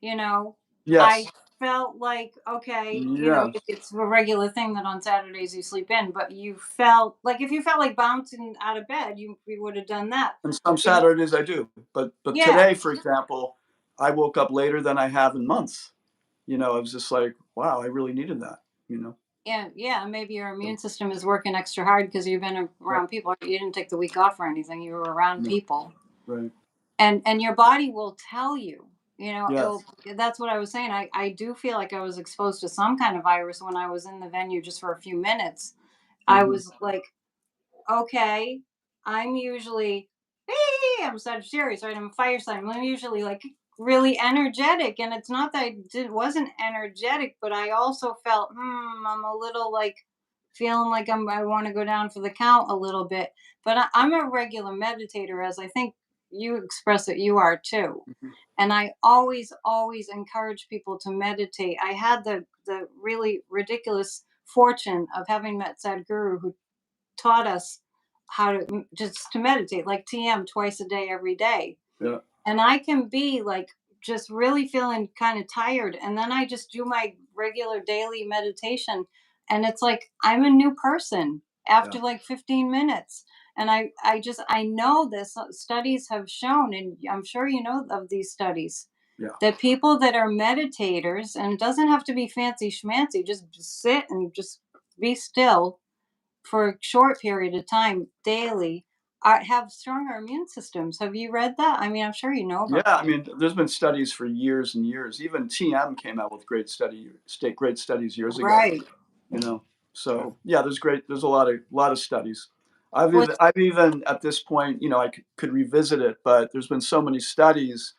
Speaker 1: you know I
Speaker 2: Yes.
Speaker 1: felt like, okay,
Speaker 2: Yes.
Speaker 1: it's a regular thing that on Saturdays you sleep in, but you felt like, if you felt like bouncing out of bed, you would have done that.
Speaker 2: And some
Speaker 1: But
Speaker 2: Saturdays I do. But
Speaker 1: yeah,
Speaker 2: today, for example, I woke up later than I have in months. I was just like, wow, I really needed that.
Speaker 1: Yeah, maybe your immune system is working extra hard because you've been around people. You didn't take the week off or anything. You were around people.
Speaker 2: Right.
Speaker 1: And your body will tell you,
Speaker 2: Yes.
Speaker 1: that's what I was saying. I do feel like I was exposed to some kind of virus when I was in the venue just for a few minutes. I was like, okay, I'm usually, hey, I'm Sagittarius, right? I'm a fire sign. I'm usually like really energetic. And it's not that wasn't energetic, but I also felt, I'm a little like feeling like I want to go down for the count a little bit. But I'm a regular meditator, as I think you express that you are too. And I always, always encourage people to meditate. I had the really ridiculous fortune of having met Sadhguru, who taught us how to just to meditate, like TM twice a day, every day.
Speaker 2: Yeah.
Speaker 1: And I can be like just really feeling kind of tired. And then I just do my regular daily meditation. And it's like I'm a new person after like 15 minutes. And I know this. Studies have shown, and I'm sure you know of these studies, that people that are meditators, and it doesn't have to be fancy schmancy, just sit and just be still for a short period of time daily, have stronger immune systems. Have you read that? I mean, I'm sure you know
Speaker 2: Yeah,
Speaker 1: about
Speaker 2: I
Speaker 1: that.
Speaker 2: mean, there's been studies for years and years. Even TM came out with great studies years ago.
Speaker 1: Right.
Speaker 2: So yeah, there's a lot of studies.
Speaker 1: Well,
Speaker 2: I've even at this point, I could revisit it, but there's been so many studies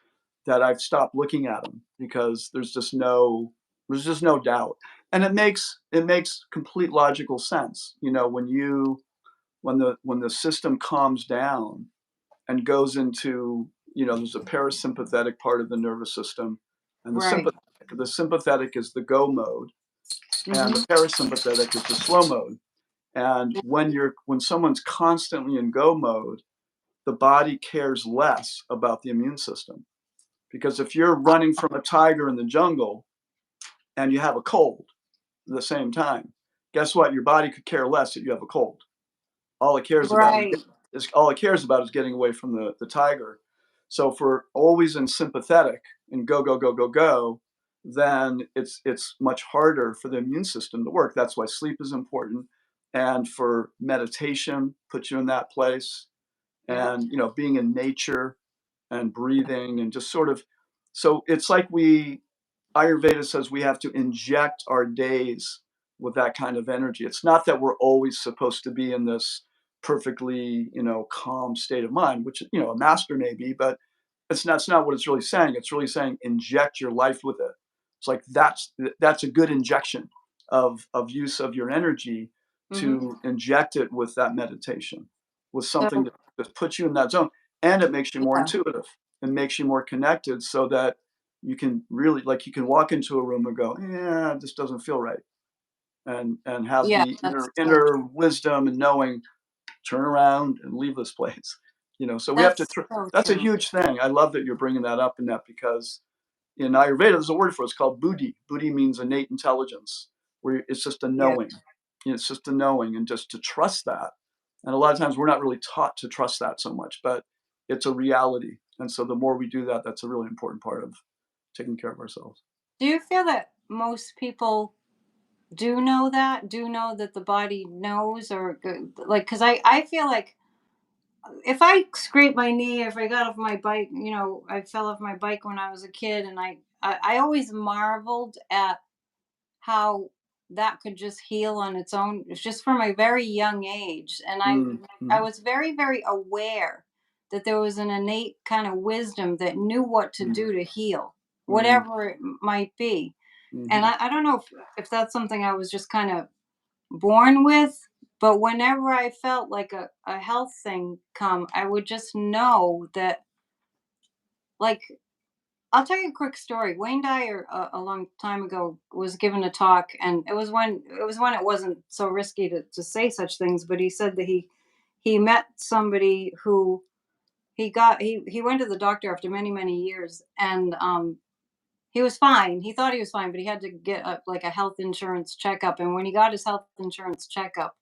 Speaker 2: that I've stopped looking at them because there's just no doubt, and it makes complete logical sense. When the system calms down and goes into, there's a parasympathetic part of the nervous system, and the
Speaker 1: right.
Speaker 2: sympathetic is the go mode, and the
Speaker 1: Hmm.
Speaker 2: parasympathetic is the slow mode. And when someone's constantly in go mode, the body cares less about the immune system. Because if you're running from a tiger in the jungle and you have a cold at the same time, guess what? Your body could care less that you have a cold. All it cares about
Speaker 1: Right.
Speaker 2: is getting away from the tiger. So if we're always in sympathetic and go go go go go, then it's much harder for the immune system to work. That's why sleep is important, and for meditation, put you in that place,
Speaker 1: Yeah.
Speaker 2: and being in nature and breathing and just sort of. So it's like Ayurveda says we have to inject our days with that kind of energy. It's not that we're always supposed to be in this perfectly, calm state of mind, which, a master may be, but it's not what it's really saying. It's really saying inject your life with it. It's like that's a good injection of use of your energy,
Speaker 1: Hmm.
Speaker 2: to inject it with that meditation, with something
Speaker 1: So,
Speaker 2: that puts you in that zone, and it makes you more
Speaker 1: yeah.
Speaker 2: intuitive and makes you more connected, so that you can really, like, you can walk into a room and go, yeah, this doesn't feel right, and have
Speaker 1: Yeah,
Speaker 2: the
Speaker 1: that's so
Speaker 2: inner wisdom and knowing, turn around and leave this place. So we have to.
Speaker 1: that's so
Speaker 2: That's a
Speaker 1: true.
Speaker 2: huge thing. I love that you're bringing that up, in that, because in Ayurveda there's a word for it. It's called buddhi. Buddhi means innate intelligence, where it's just a
Speaker 1: Yeah.
Speaker 2: knowing. It's just a knowing, and just to trust that. And a lot of times we're not really taught to trust that so much, but it's a reality. And so the more we do that, that's a really important part of taking care of ourselves.
Speaker 1: Do you feel that most people do know that the body knows, or like, because I feel like if I scrape my knee, if I got off my bike, I fell off my bike when I was a kid, and I always marveled at how that could just heal on its own. It's just from a very young age, and I
Speaker 2: Mhm,
Speaker 1: was very, very aware that there was an innate kind of wisdom that knew what to
Speaker 2: mhm,
Speaker 1: do to heal,
Speaker 2: mhm,
Speaker 1: whatever it might be. And
Speaker 2: mhm.
Speaker 1: I don't know if that's something I was just kind of born with, but whenever I felt like a health thing come, I would just know that, like, I'll tell you a quick story. Wayne Dyer, a long time ago, was given a talk, and it was when it wasn't so risky to say such things. But he said that he met somebody who he went to the doctor after many, many years, and he was fine. He thought he was fine, but he had to get like a health insurance checkup. And when he got his health insurance checkup,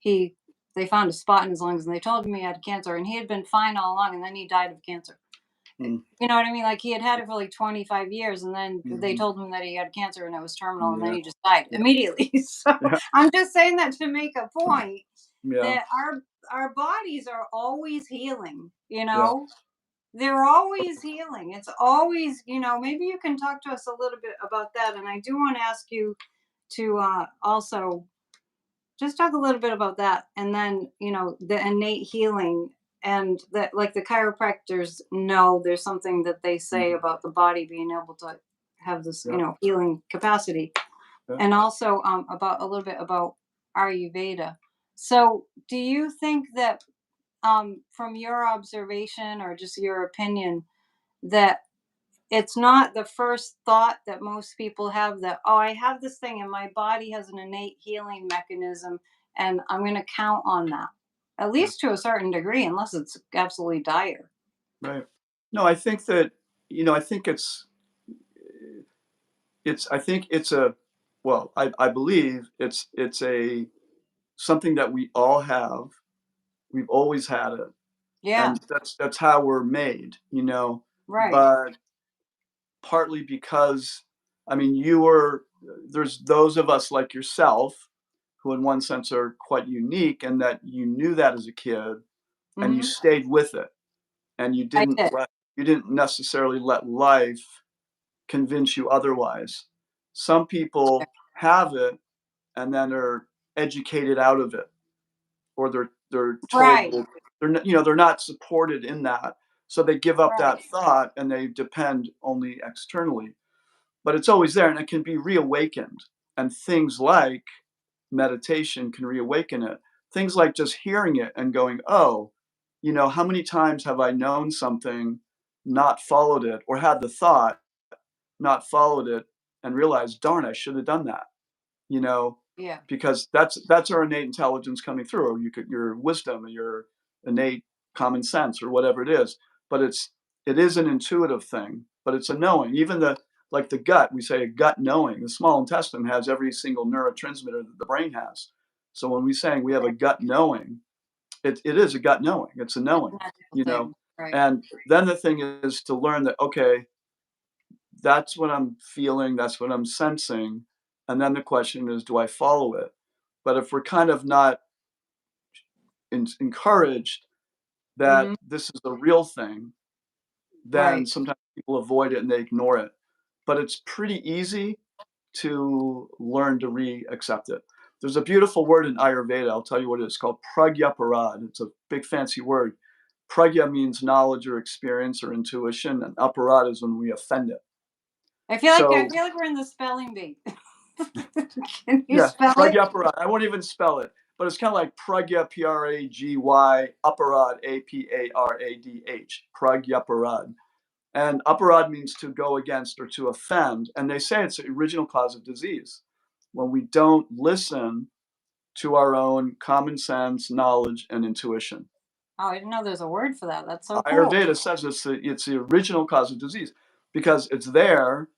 Speaker 1: he they found a spot in his lungs, and they told him he had cancer, and he had been fine all along, and then he died of cancer.
Speaker 2: Mm.
Speaker 1: You know what I mean? Like he had it for like 25 years, and then they
Speaker 2: Mhm.
Speaker 1: told him that he had cancer and it was terminal, and then
Speaker 2: Yeah.
Speaker 1: he just died
Speaker 2: Yeah.
Speaker 1: immediately. So
Speaker 2: Yeah.
Speaker 1: I'm just saying that to make a point
Speaker 2: Yeah.
Speaker 1: that our bodies are always healing. You
Speaker 2: Yeah.
Speaker 1: know, they're always healing. It's always, maybe you can talk to us a little bit about that. And I do want to ask you to also just talk a little bit about that. And then, the innate healing, and that, like, the chiropractors know there's something that they say
Speaker 2: Mhm.
Speaker 1: about the body being able to have this,
Speaker 2: Yeah.
Speaker 1: healing capacity.
Speaker 2: Yeah.
Speaker 1: And also about a little bit about Ayurveda. So do you think that, from your observation or just your opinion, that it's not the first thought that most people have, that, oh, I have this thing and my body has an innate healing mechanism and I'm going to count on that, at
Speaker 2: Yeah.
Speaker 1: least to a certain degree, unless it's absolutely dire.
Speaker 2: Right. No, I think that, I think I think it's a, well, I believe it's a something that we all have. We've always had it,
Speaker 1: Yeah,
Speaker 2: and that's how we're made.
Speaker 1: right.
Speaker 2: But partly because, I mean, there's those of us like yourself who, in one sense, are quite unique, and that you knew that as a kid and you
Speaker 1: Hmm.
Speaker 2: stayed with it, and
Speaker 1: I did.
Speaker 2: you didn't necessarily let life convince you otherwise. Some people have it and then are educated out of it, or they're told,
Speaker 1: Right,
Speaker 2: well, they're not supported in that, so they give up
Speaker 1: right.
Speaker 2: that thought and they depend only externally. But it's always there, and it can be reawakened. And things like meditation can reawaken it. Things like just hearing it and going, oh, how many times have I known something, not followed it, or had the thought, not followed it, and realized, darn, I should have done that. you know,
Speaker 1: Yeah,
Speaker 2: because that's our innate intelligence coming through, or your wisdom, or your innate common sense, or whatever it is. But it is an intuitive thing, but it's a knowing. Even like the gut, we say a gut knowing. The small intestine has every single neurotransmitter that the brain has. So when we saying we have a
Speaker 1: right.
Speaker 2: gut knowing, it is a gut knowing. It's a
Speaker 1: It's a
Speaker 2: knowing,
Speaker 1: magical
Speaker 2: you know.
Speaker 1: thing. Right.
Speaker 2: And then the thing is to learn that, okay, that's what I'm feeling, that's what I'm sensing. And then the question is, do I follow it? But if we're kind of not encouraged that
Speaker 1: Hmm.
Speaker 2: this is a real thing, then
Speaker 1: Right.
Speaker 2: sometimes people avoid it and they ignore it. But it's pretty easy to learn to accept it. There's a beautiful word in Ayurveda, I'll tell you what it is, called pragyaparad. It's a big fancy word. Pragya means knowledge or experience or intuition, and aparad is when we offend it.
Speaker 1: I
Speaker 2: So
Speaker 1: feel like we're in the spelling bee. Can you
Speaker 2: yeah,
Speaker 1: spell it?
Speaker 2: Pragyaparad. I won't even spell it, but it's kind of like Pragya, Pragy, Aparad, Aparadh, Pragyaparad. And Aparad means to go against or to offend. And they say it's the original cause of disease. When we don't listen to our own common sense, knowledge, and intuition.
Speaker 1: Oh, I didn't know there's a word for that. That's so cool.
Speaker 2: Ayurveda says it's the original cause of disease because it's there.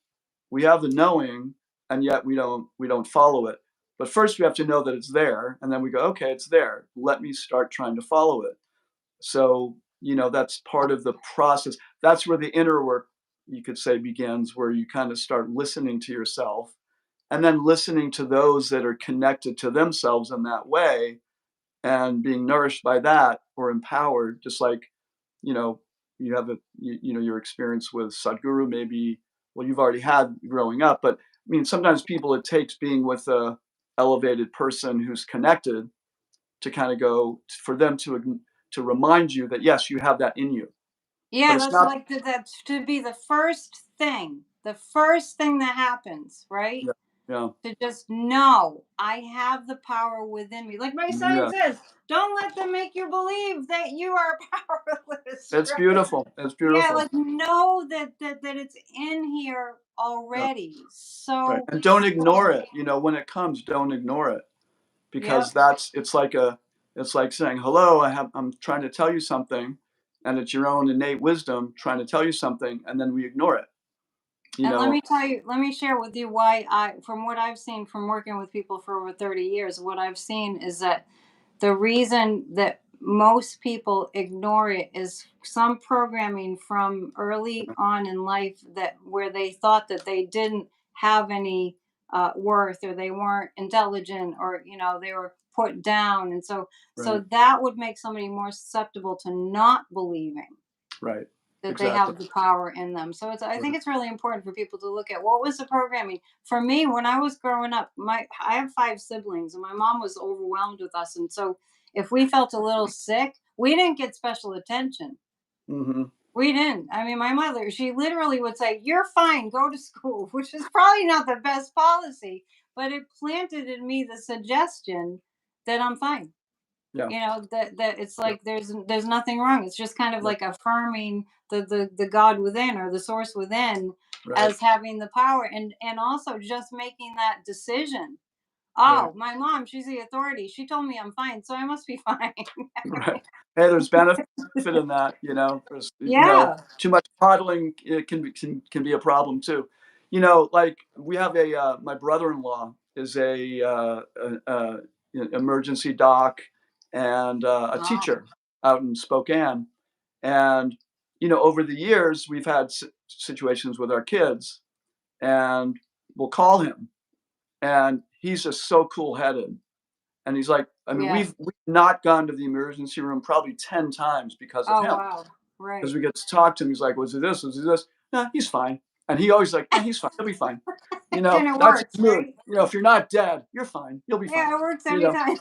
Speaker 2: We have the knowing, and yet we don't follow it. But first we have to know that it's there, and then we go, okay, it's there, let me start trying to follow it. So that's part of the process. That's where the inner work, you could say, begins, where you kind of start listening to yourself, and then listening to those that are connected to themselves in that way, and being nourished by that, or empowered, just like you know you have your experience with Sadhguru, maybe, well, you've already had growing up. But I mean, sometimes people, it takes being with a elevated person who's connected to kind of go, for them to remind you that yes, you have that in you. But
Speaker 1: Yeah,
Speaker 2: it's
Speaker 1: that's
Speaker 2: not.
Speaker 1: like that to be the first thing that happens, right?
Speaker 2: Yeah, yeah,
Speaker 1: To just know I have the power within me. Like my sign
Speaker 2: yeah.
Speaker 1: says, don't let them make you believe that you are powerless,
Speaker 2: It's
Speaker 1: right?
Speaker 2: beautiful. It's
Speaker 1: Yeah,
Speaker 2: beautiful.
Speaker 1: like know that it's in here
Speaker 2: Yeah,
Speaker 1: already.
Speaker 2: right.
Speaker 1: So,
Speaker 2: And don't ignore it. When it comes, don't ignore it, because
Speaker 1: yep.
Speaker 2: it's like saying, hello, I'm trying to tell you something, and it's your own innate wisdom trying to tell you something, and then we ignore it. you
Speaker 1: And
Speaker 2: know
Speaker 1: let me share with you why from what I've seen from working with people for over 30 years, what I've seen is that the reason that most people ignore it is some programming from early on in life that where they thought that they didn't have any worth, or they weren't intelligent, or they were put down, and so
Speaker 2: Right.
Speaker 1: that would make somebody more susceptible to not believing
Speaker 2: Right.
Speaker 1: that they
Speaker 2: Exactly.
Speaker 1: have the power in them. So I think
Speaker 2: Right.
Speaker 1: it's really important for people to look at what was the programming. For me, when I was growing up, I have 5 siblings, and my mom was overwhelmed with us, and so if we felt a little sick, we didn't get special attention.
Speaker 2: Mm-hmm.
Speaker 1: We didn't. I mean, my mother, she literally would say, "You're fine, go to school," which is probably not the best policy, but it planted in me the suggestion that I'm fine.
Speaker 2: Yeah.
Speaker 1: That it's
Speaker 2: Yeah.
Speaker 1: like there's nothing wrong. It's just kind of
Speaker 2: Yeah.
Speaker 1: like affirming the God within, or the source within,
Speaker 2: Right.
Speaker 1: as having the power, and also just making that decision.
Speaker 2: Right.
Speaker 1: Oh, my mom, she's the authority. She told me I'm fine, so I must be fine.
Speaker 2: Right. Hey, there's benefit in that, There's,
Speaker 1: Yeah.
Speaker 2: too much coddling can be a problem too. Like we have my brother-in-law is emergency doc and a
Speaker 1: Oh,
Speaker 2: teacher out in Spokane, and over the years we've had situations with our kids, and we'll call him, and he's just so cool-headed. And he's like, I mean,
Speaker 1: yeah.
Speaker 2: we've not gone to the emergency room probably 10 times because of
Speaker 1: Oh,
Speaker 2: him.
Speaker 1: wow.
Speaker 2: Because
Speaker 1: Right.
Speaker 2: we get to talk to him. He's like, was it this? Was it this? No, he's fine. And he always like, yeah, he's fine. He'll be fine.
Speaker 1: And it
Speaker 2: That's
Speaker 1: works,
Speaker 2: his mood.
Speaker 1: right?
Speaker 2: If you're not dead, you're fine. You'll be fine.
Speaker 1: Yeah, it works
Speaker 2: You
Speaker 1: every
Speaker 2: know,
Speaker 1: time.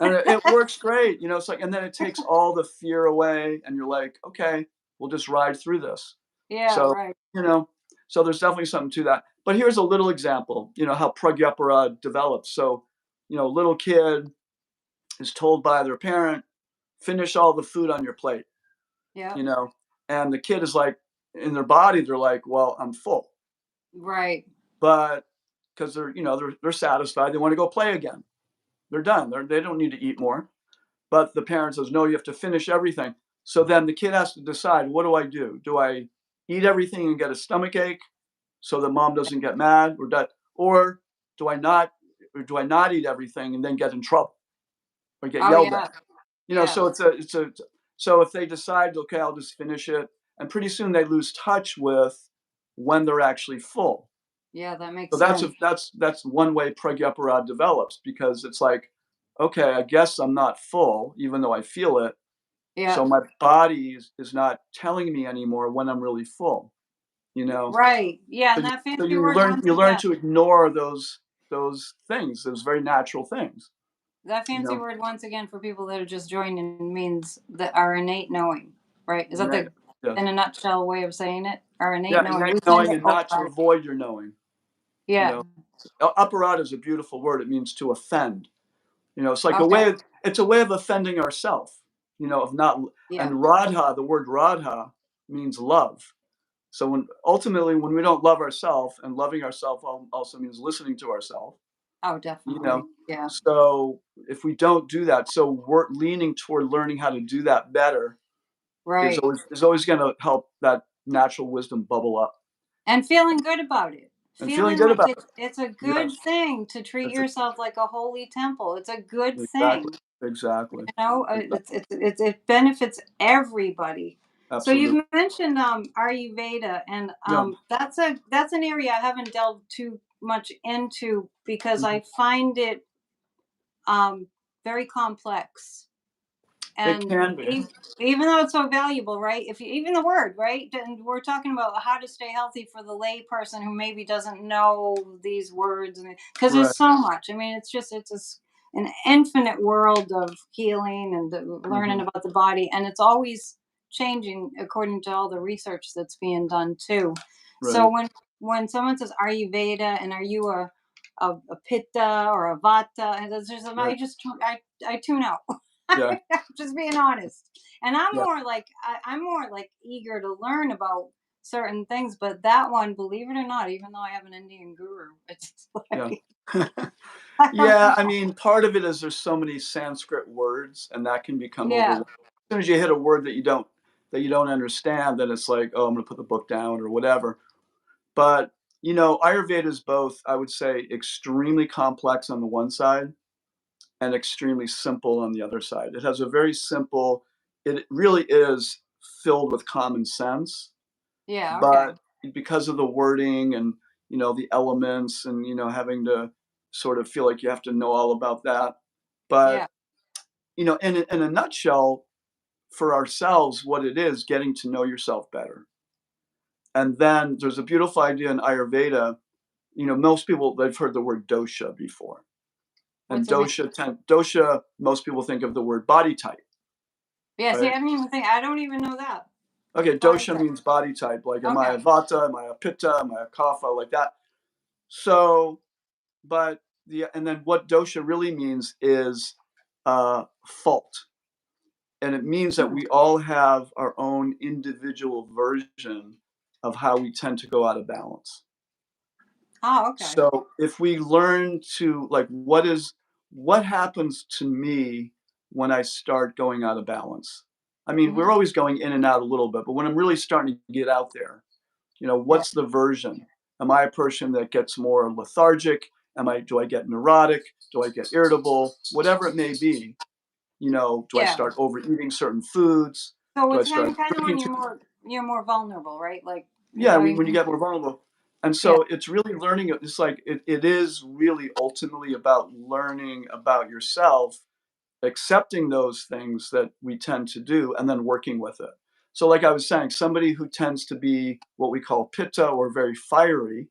Speaker 2: and it works great. It's like, and then it takes all the fear away, and you're like, okay, we'll just ride through this.
Speaker 1: Yeah,
Speaker 2: So,
Speaker 1: right.
Speaker 2: you know, so there's definitely something to that. But here's a little example, how pragyapara develops. So, little kid is told by their parent, finish all the food on your plate,
Speaker 1: Yeah.
Speaker 2: you know, and the kid is like, in their body, they're like, well, I'm full.
Speaker 1: Right.
Speaker 2: But because they're satisfied, they want to go play again. They're done. They don't need to eat more. But the parent says, no, you have to finish everything. So then the kid has to decide, what do I do? Do I eat everything and get a stomach ache so that mom doesn't get mad, or do I not, eat everything and then get in trouble or get
Speaker 1: Oh,
Speaker 2: yelled at?
Speaker 1: yeah. Yeah.
Speaker 2: So so if they decide, okay, I'll just finish it, and pretty soon they lose touch with when they're actually full.
Speaker 1: Yeah, that
Speaker 2: So
Speaker 1: makes sense.
Speaker 2: that's one way pragyapara develops, because it's like, okay, I guess I'm not full, even though I feel it.
Speaker 1: Yeah.
Speaker 2: So my body is not telling me anymore when I'm really full. You know,
Speaker 1: Right. Yeah,
Speaker 2: so
Speaker 1: and
Speaker 2: you,
Speaker 1: that
Speaker 2: so
Speaker 1: fancy
Speaker 2: you
Speaker 1: word
Speaker 2: learn
Speaker 1: once
Speaker 2: you learn
Speaker 1: again.
Speaker 2: to ignore those things, those very natural things.
Speaker 1: That
Speaker 2: You
Speaker 1: fancy
Speaker 2: know,
Speaker 1: word once again for people that are just joining means that our innate knowing, right? Is that
Speaker 2: right?
Speaker 1: the
Speaker 2: Yes.
Speaker 1: in a nutshell way of saying it? Our innate
Speaker 2: Yeah,
Speaker 1: knowing.
Speaker 2: innate
Speaker 1: We tend
Speaker 2: knowing,
Speaker 1: to
Speaker 2: and not to
Speaker 1: override.
Speaker 2: avoid your knowing. You
Speaker 1: Yeah.
Speaker 2: know, Aparad is a beautiful word. It means to offend. It's like
Speaker 1: Okay.
Speaker 2: it's a way of offending ourselves. Of not,
Speaker 1: Yeah.
Speaker 2: and Radha, the word Radha means love. So when we don't love ourselves, and loving ourselves also means listening to ourselves.
Speaker 1: Oh,
Speaker 2: You
Speaker 1: definitely.
Speaker 2: know,
Speaker 1: Yeah.
Speaker 2: so if we don't do that, so we're leaning toward learning how to do that better
Speaker 1: Right.
Speaker 2: is always going to help that natural wisdom bubble up,
Speaker 1: And feeling good about it.
Speaker 2: and feeling
Speaker 1: Feeling
Speaker 2: good
Speaker 1: like
Speaker 2: about it.
Speaker 1: it's a good
Speaker 2: Yes,
Speaker 1: thing to treat
Speaker 2: that's
Speaker 1: yourself like a holy temple. It's a good
Speaker 2: exactly,
Speaker 1: thing.
Speaker 2: exactly, exactly.
Speaker 1: It benefits everybody. So
Speaker 2: Absolutely.
Speaker 1: you've mentioned Ayurveda, and
Speaker 2: Yeah.
Speaker 1: that's an area I haven't delved too much into because
Speaker 2: Mhm.
Speaker 1: I find it very complex.
Speaker 2: It
Speaker 1: And
Speaker 2: can be.
Speaker 1: even though it's so valuable, right? If you, even the word, right? And we're talking about how to stay healthy for the lay person who maybe doesn't know these words, and because
Speaker 2: Right.
Speaker 1: there's so much. I mean, an infinite world of healing and learning
Speaker 2: Hmm.
Speaker 1: about the body, and it's always changing according to all the research that's being done too. So
Speaker 2: Right.
Speaker 1: when someone says, "Are you Veda?" and "Are you a Pitta or a Vata?" and it's just
Speaker 2: Right.
Speaker 1: I tune out.
Speaker 2: Yeah.
Speaker 1: Just being honest. And
Speaker 2: Yeah.
Speaker 1: I'm more like eager to learn about certain things, but that one, believe it or not, even though I have an Indian guru, it's
Speaker 2: Yeah.
Speaker 1: like I don't
Speaker 2: Yeah. I
Speaker 1: know.
Speaker 2: mean, part of it is there's so many Sanskrit words, and that can become
Speaker 1: Yeah.
Speaker 2: overwhelming. As soon as you hit a word that you don't understand, then it's like, oh, I'm going to put the book down or whatever. But Ayurveda is both, I would say, extremely complex on the one side, and extremely simple on the other side. It has a very simple, it really is filled with common sense,
Speaker 1: Yeah, okay.
Speaker 2: but because of the wording and, the elements and, having to sort of feel like you have to know all about that. But,
Speaker 1: Yeah.
Speaker 2: in a nutshell, for ourselves, what it is, getting to know yourself better. And then there's a beautiful idea in Ayurveda. Most people, they've heard the word dosha before. And
Speaker 1: What's it mean?
Speaker 2: dosha, most people think of the word body type,
Speaker 1: Yeah, see,
Speaker 2: right?
Speaker 1: I don't even know that.
Speaker 2: Okay,
Speaker 1: Body
Speaker 2: dosha
Speaker 1: type.
Speaker 2: means body type. Like, am I a
Speaker 1: Okay.
Speaker 2: vata? Am I a pitta? Am I a kapha? Like that. So, but and then what dosha really means is fault. And it means that
Speaker 1: Hmm.
Speaker 2: we all have our own individual version of how we tend to go out of balance.
Speaker 1: Oh, okay.
Speaker 2: So if we learn to, like, what happens to me when I start going out of balance? I mean,
Speaker 1: Hmm.
Speaker 2: we're always going in and out a little bit, but when I'm really starting to get out there,
Speaker 1: Right.
Speaker 2: what's the version? Am I a person that gets more lethargic? Do I get neurotic? Do I get irritable? Whatever it may be, do I
Speaker 1: Yeah.
Speaker 2: start overeating certain foods?
Speaker 1: So
Speaker 2: Do I
Speaker 1: it's
Speaker 2: start
Speaker 1: kind of when
Speaker 2: drinking too?
Speaker 1: you're more vulnerable, right? Like, is
Speaker 2: Yeah,
Speaker 1: that what
Speaker 2: when
Speaker 1: you
Speaker 2: you
Speaker 1: mean?
Speaker 2: get more vulnerable. And
Speaker 1: Yeah.
Speaker 2: so it's really learning, it's like it is really ultimately about learning about yourself, accepting those things that we tend to do, and then working with it. So, like I was saying, somebody who tends to be what we call pitta or very fiery,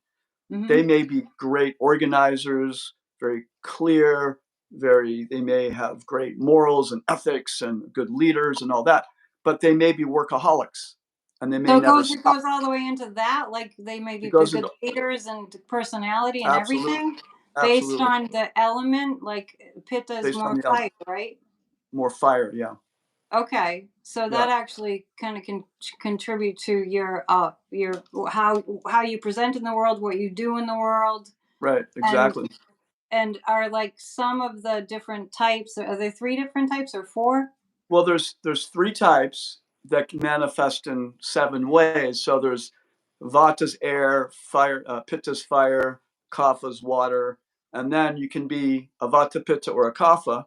Speaker 2: they
Speaker 1: Hmm.
Speaker 2: may be great organizers, very clear, they may have great morals and ethics and good leaders and all that, but they may be workaholics and they may
Speaker 1: So
Speaker 2: never
Speaker 1: it
Speaker 2: stop.
Speaker 1: goes all the way into that. Like they may
Speaker 2: It
Speaker 1: be
Speaker 2: goes
Speaker 1: good
Speaker 2: into
Speaker 1: leaders and personality and
Speaker 2: absolute,
Speaker 1: everything based
Speaker 2: absolutely
Speaker 1: on the element. Like Pitta is
Speaker 2: based on
Speaker 1: more
Speaker 2: the
Speaker 1: fire, right?
Speaker 2: more fire. Yeah,
Speaker 1: Okay, so
Speaker 2: yeah,
Speaker 1: that actually kind of can contribute to your how you present in the world, what you do in the world,
Speaker 2: right,
Speaker 1: and
Speaker 2: exactly.
Speaker 1: are like some of the different types. Are there three different types or four?
Speaker 2: Well, there's three types that can manifest in seven ways. So there's Vata's air, fire, Pitta's fire, Kapha's water, and then you can be a Vata Pitta or a Kapha,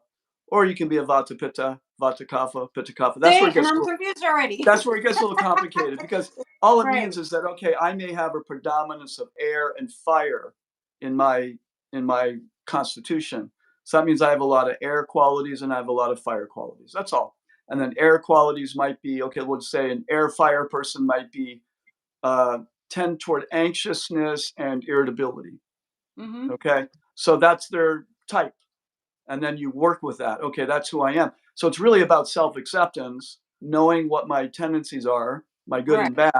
Speaker 2: or you can be a Vata Pitta, Vata Kapha, Pitta Kapha.
Speaker 1: See, and I'm confused already.
Speaker 2: That's where it gets a little complicated because all it
Speaker 1: Right.
Speaker 2: means is that, okay, I may have a predominance of air and fire in my constitution. So that means I have a lot of air qualities and I have a lot of fire qualities. That's all. And then air qualities might be, okay, let's say an air fire person might be uh, tend toward anxiousness and irritability.
Speaker 1: Mm-hmm.
Speaker 2: Okay, so that's their type, and then you work with that. Okay, that's who I am. So it's really about self acceptance, knowing what my tendencies are, my good
Speaker 1: Right.
Speaker 2: and bad,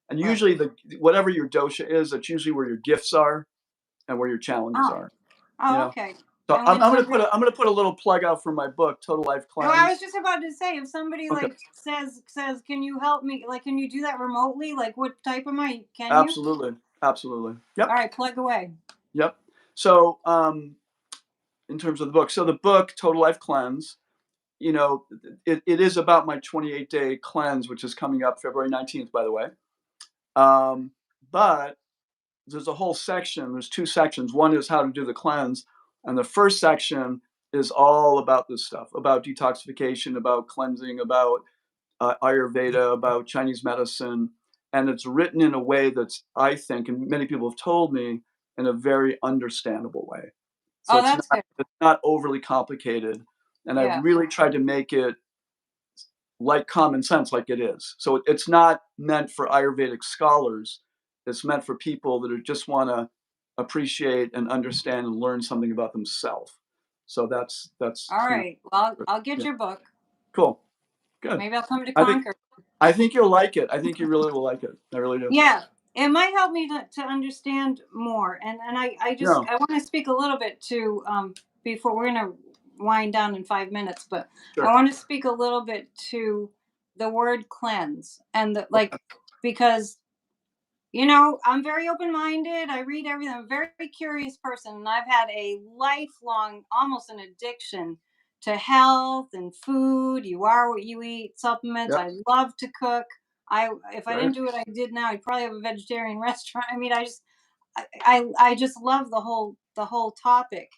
Speaker 2: and
Speaker 1: Right.
Speaker 2: usually the whatever your dosha is, that's usually where your gifts are and where your challenges
Speaker 1: Oh.
Speaker 2: are. You
Speaker 1: Oh,
Speaker 2: know.
Speaker 1: okay.
Speaker 2: So
Speaker 1: And
Speaker 2: I'm,
Speaker 1: when
Speaker 2: I'm gonna put
Speaker 1: somebody,
Speaker 2: a little plug out for my book, Total Life
Speaker 1: oh, I was
Speaker 2: Cleanse.
Speaker 1: just about to say, if somebody
Speaker 2: Okay,
Speaker 1: like says, can you help me? Like, can you do that remotely? Like, what type am I? Can you?
Speaker 2: absolutely, absolutely.
Speaker 1: All
Speaker 2: Yep,
Speaker 1: right, plug away.
Speaker 2: yep. So in terms of the book, Total Life Cleanse. It is about my 28-day cleanse, which is coming up February 19th, by the way. But there's a whole section, there's two sections. One is how to do the cleanse. And the first section is all about this stuff, about detoxification, about cleansing, about Ayurveda, about Chinese medicine. And it's written in a way that's, I think, and many people have told me, in a very understandable way. So
Speaker 1: Oh, that's good.
Speaker 2: it's not overly complicated. And I've
Speaker 1: Yeah.
Speaker 2: really tried to make it like common sense, like it is. So it's not meant for Ayurvedic scholars. It's meant for people that just want to appreciate and understand and learn something about themselves. So that's
Speaker 1: All right. Well, I'll get
Speaker 2: yeah,
Speaker 1: your book.
Speaker 2: cool, good.
Speaker 1: Maybe I'll come to
Speaker 2: I think
Speaker 1: Concord.
Speaker 2: I think you'll like it. I think you really will like it. I really do.
Speaker 1: Yeah, it might help me to understand more. And
Speaker 2: No,
Speaker 1: I want to speak a little bit to before we're gonna wind down in 5 minutes, but I
Speaker 2: sure.
Speaker 1: want to speak a little bit to the word cleanse and the like because I'm very open minded. I read everything. I'm a very curious person, and I've had a lifelong, almost an addiction to health and food. You are what you eat. Supplements.
Speaker 2: Yep.
Speaker 1: I love to cook. If I
Speaker 2: Right.
Speaker 1: didn't do what I did now, I'd probably have a vegetarian restaurant. I mean, I just love the whole topic,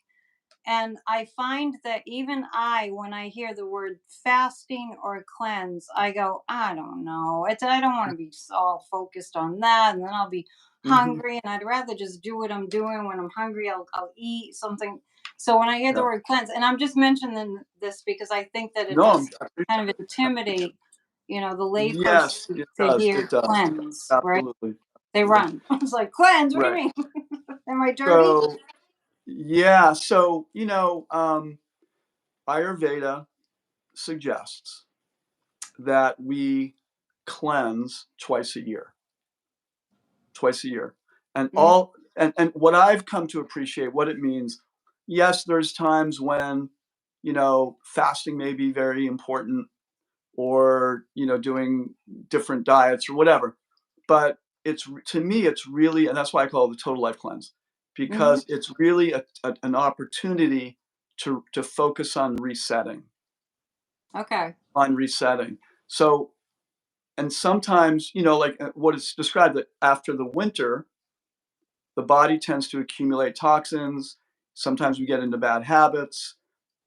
Speaker 1: And I find that even when I hear the word fasting or cleanse, I go, I don't know. I don't want to be all focused on that. And then I'll be hungry. And I'd rather just do what I'm doing. When I'm hungry, I'll eat something. So when I hear the word cleanse, and I'm just mentioning this because I think that it does kind of intimidate, the layperson
Speaker 2: Yes, it
Speaker 1: to
Speaker 2: does.
Speaker 1: hear
Speaker 2: It does.
Speaker 1: cleanse, right?
Speaker 2: Absolutely.
Speaker 1: They run. It's like, cleanse? What do you
Speaker 2: Right.
Speaker 1: mean? Am I dirty?
Speaker 2: So, yeah. So, Ayurveda suggests that we cleanse twice a year. And and what I've come to appreciate what it means, yes, there's times when, fasting may be very important, or, doing different diets or whatever. But to me, it's really, and that's why I call it the total life cleanse, because it's really an opportunity to focus on resetting.
Speaker 1: Okay.
Speaker 2: On resetting. So, and sometimes, like what is described, that after the winter, the body tends to accumulate toxins. Sometimes we get into bad habits,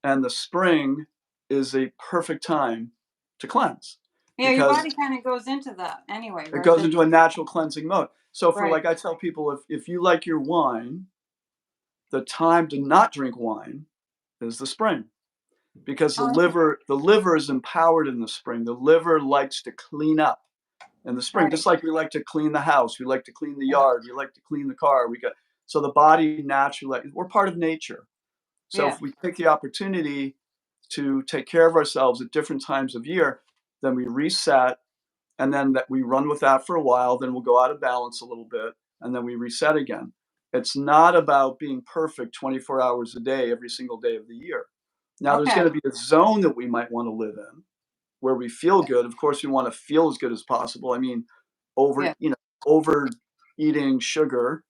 Speaker 2: and the spring is a perfect time to cleanse.
Speaker 1: Yeah, your
Speaker 2: Because
Speaker 1: body kind of goes into that anyway,
Speaker 2: it
Speaker 1: right?
Speaker 2: goes into a natural cleansing mode. So for,
Speaker 1: Right.
Speaker 2: like, I tell people, if you like your wine, the time to not drink wine is the spring, because the liver is empowered in the spring. The liver likes to clean up in the spring, just like we like to clean the house, we like to clean the yard, we like to clean the car. So the body naturally, we're part of nature. So if we take the opportunity to take care of ourselves at different times of year, then we reset, and then that we run with that for a while, then we'll go out of balance a little bit, and then we reset again. It's not about being perfect 24 hours a day, every single day of the year. Now, there's going to be a zone that we might want to live in where we feel good. Of course, we want to feel as good as possible. I mean, overeating sugar,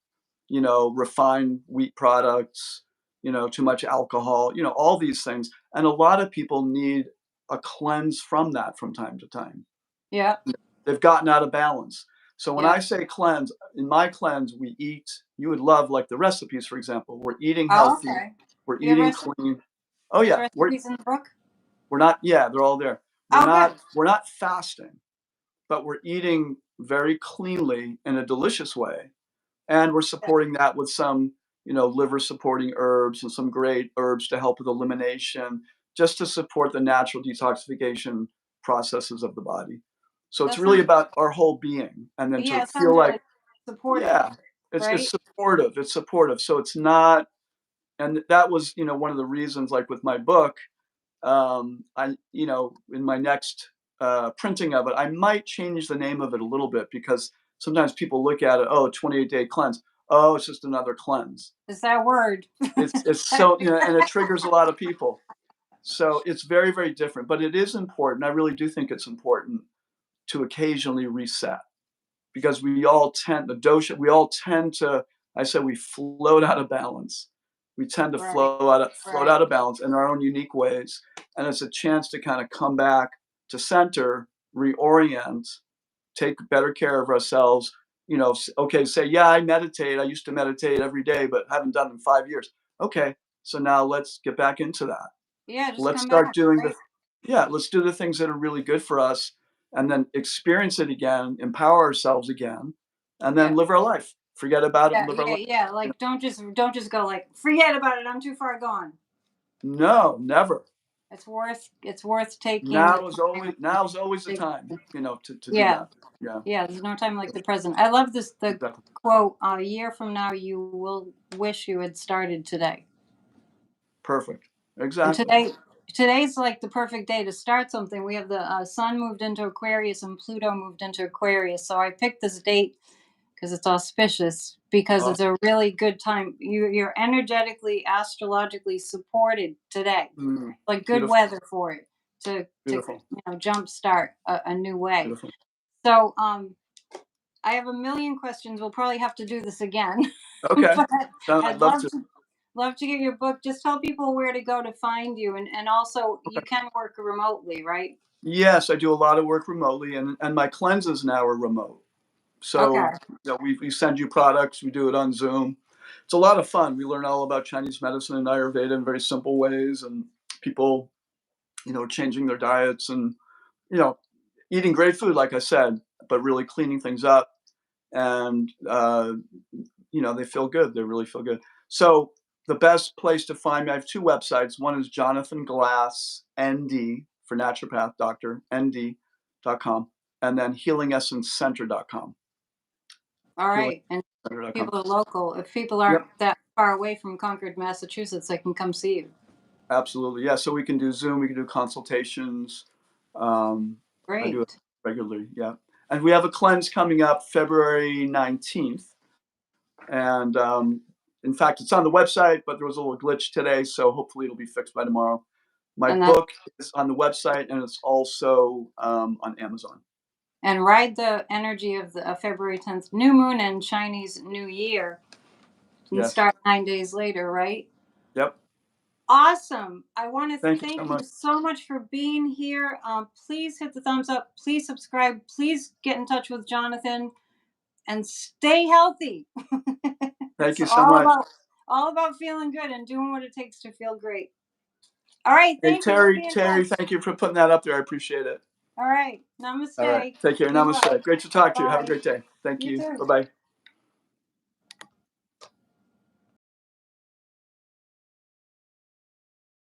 Speaker 2: refined wheat products, too much alcohol, all these things. And a lot of people need a cleanse from that from time to time.
Speaker 1: Yeah.
Speaker 2: They've gotten out of balance. So when I say cleanse, in my cleanse, we eat, you would love, like, the recipes, for example. We're eating healthy. We're eating clean. Oh, yeah.
Speaker 1: Recipes in the book?
Speaker 2: We're not, they're all there. We're not fasting, but we're eating very cleanly in a delicious way. And we're supporting that with some, liver supporting herbs and some great herbs to help with elimination, just to support the natural detoxification processes of the body. So it's really about our whole being, and then to feel like,
Speaker 1: supportive,
Speaker 2: it's supportive. It's supportive. So it's not, and that was, one of the reasons, like with my book, in my next printing of it, I might change the name of it a little bit, because sometimes people look at it, 28-day cleanse. Oh, it's just another cleanse.
Speaker 1: It's that word.
Speaker 2: It's so, and it triggers a lot of people. So it's very, very different, but it is important. I really do think it's important to occasionally reset, because we all tend to, I said, we float out of balance. We tend to float out of balance in our own unique ways. And it's a chance to kind of come back to center, reorient, take better care of ourselves. Okay, say, yeah, I meditate. I used to meditate every day, but haven't done it in 5 years. Okay, so now let's get back into that.
Speaker 1: Yeah, just
Speaker 2: let's
Speaker 1: come
Speaker 2: start
Speaker 1: back,
Speaker 2: doing let's do the things that are really good for us, and then experience it again, empower ourselves again, and then live our life. Forget about it and live our life.
Speaker 1: Yeah. Like, don't just go like, forget about it, I'm too far gone.
Speaker 2: No, never.
Speaker 1: It's worth taking.
Speaker 2: Now's always the time, to do that.
Speaker 1: Yeah, there's no time like the present. I love this, the quote, a year from now you will wish you had started today.
Speaker 2: Perfect. Exactly.
Speaker 1: And today's like the perfect day to start something. We have the sun moved into Aquarius and Pluto moved into Aquarius. So I picked this date because it's auspicious, because it's a really good time. You're energetically, astrologically supported today. Like, good weather for it to jumpstart a new way.
Speaker 2: Beautiful.
Speaker 1: So I have a million questions. We'll probably have to do this again.
Speaker 2: Okay.
Speaker 1: But I'd love to get your book. Just tell people where to go to find you, and also you can work remotely, right?
Speaker 2: Yes, I do a lot of work remotely, and my cleanses now are remote. So we send you products. We do it on Zoom. it's a lot of fun. We learn all about Chinese medicine and Ayurveda in very simple ways, and people, changing their diets and, eating great food, like I said, but really cleaning things up. And, they feel good. They really feel good. So the best place to find me, I have two websites. One is Jonathan Glass, ND, for naturopath doctor, ND.com, and then healingessencecenter.com.
Speaker 1: All right. And people are local. If people aren't that far away from Concord, Massachusetts, they can come see you.
Speaker 2: Absolutely. Yeah. So we can do Zoom. We can do consultations.
Speaker 1: Great.
Speaker 2: I do it regularly. Yeah. And we have a cleanse coming up February 19th. And in fact, it's on the website, but there was a little glitch today. So hopefully it'll be fixed by tomorrow. My book is on the website, and it's also on Amazon.
Speaker 1: And ride the energy of the February 10th new moon and Chinese New Year. And start 9 days later, right?
Speaker 2: Yep.
Speaker 1: Awesome. I want to thank
Speaker 2: you
Speaker 1: so much for being here. Please hit the thumbs up. Please subscribe. Please get in touch with Jonathan and stay healthy.
Speaker 2: Thank you so much.
Speaker 1: All about feeling good and doing what it takes to feel great. All right. Thank
Speaker 2: you. Terry, thank you for putting that up there. I appreciate it.
Speaker 1: All right. Namaste.
Speaker 2: All right. Take care. Namaste. Great to talk to you. Have a great day. Thank you. Bye-bye.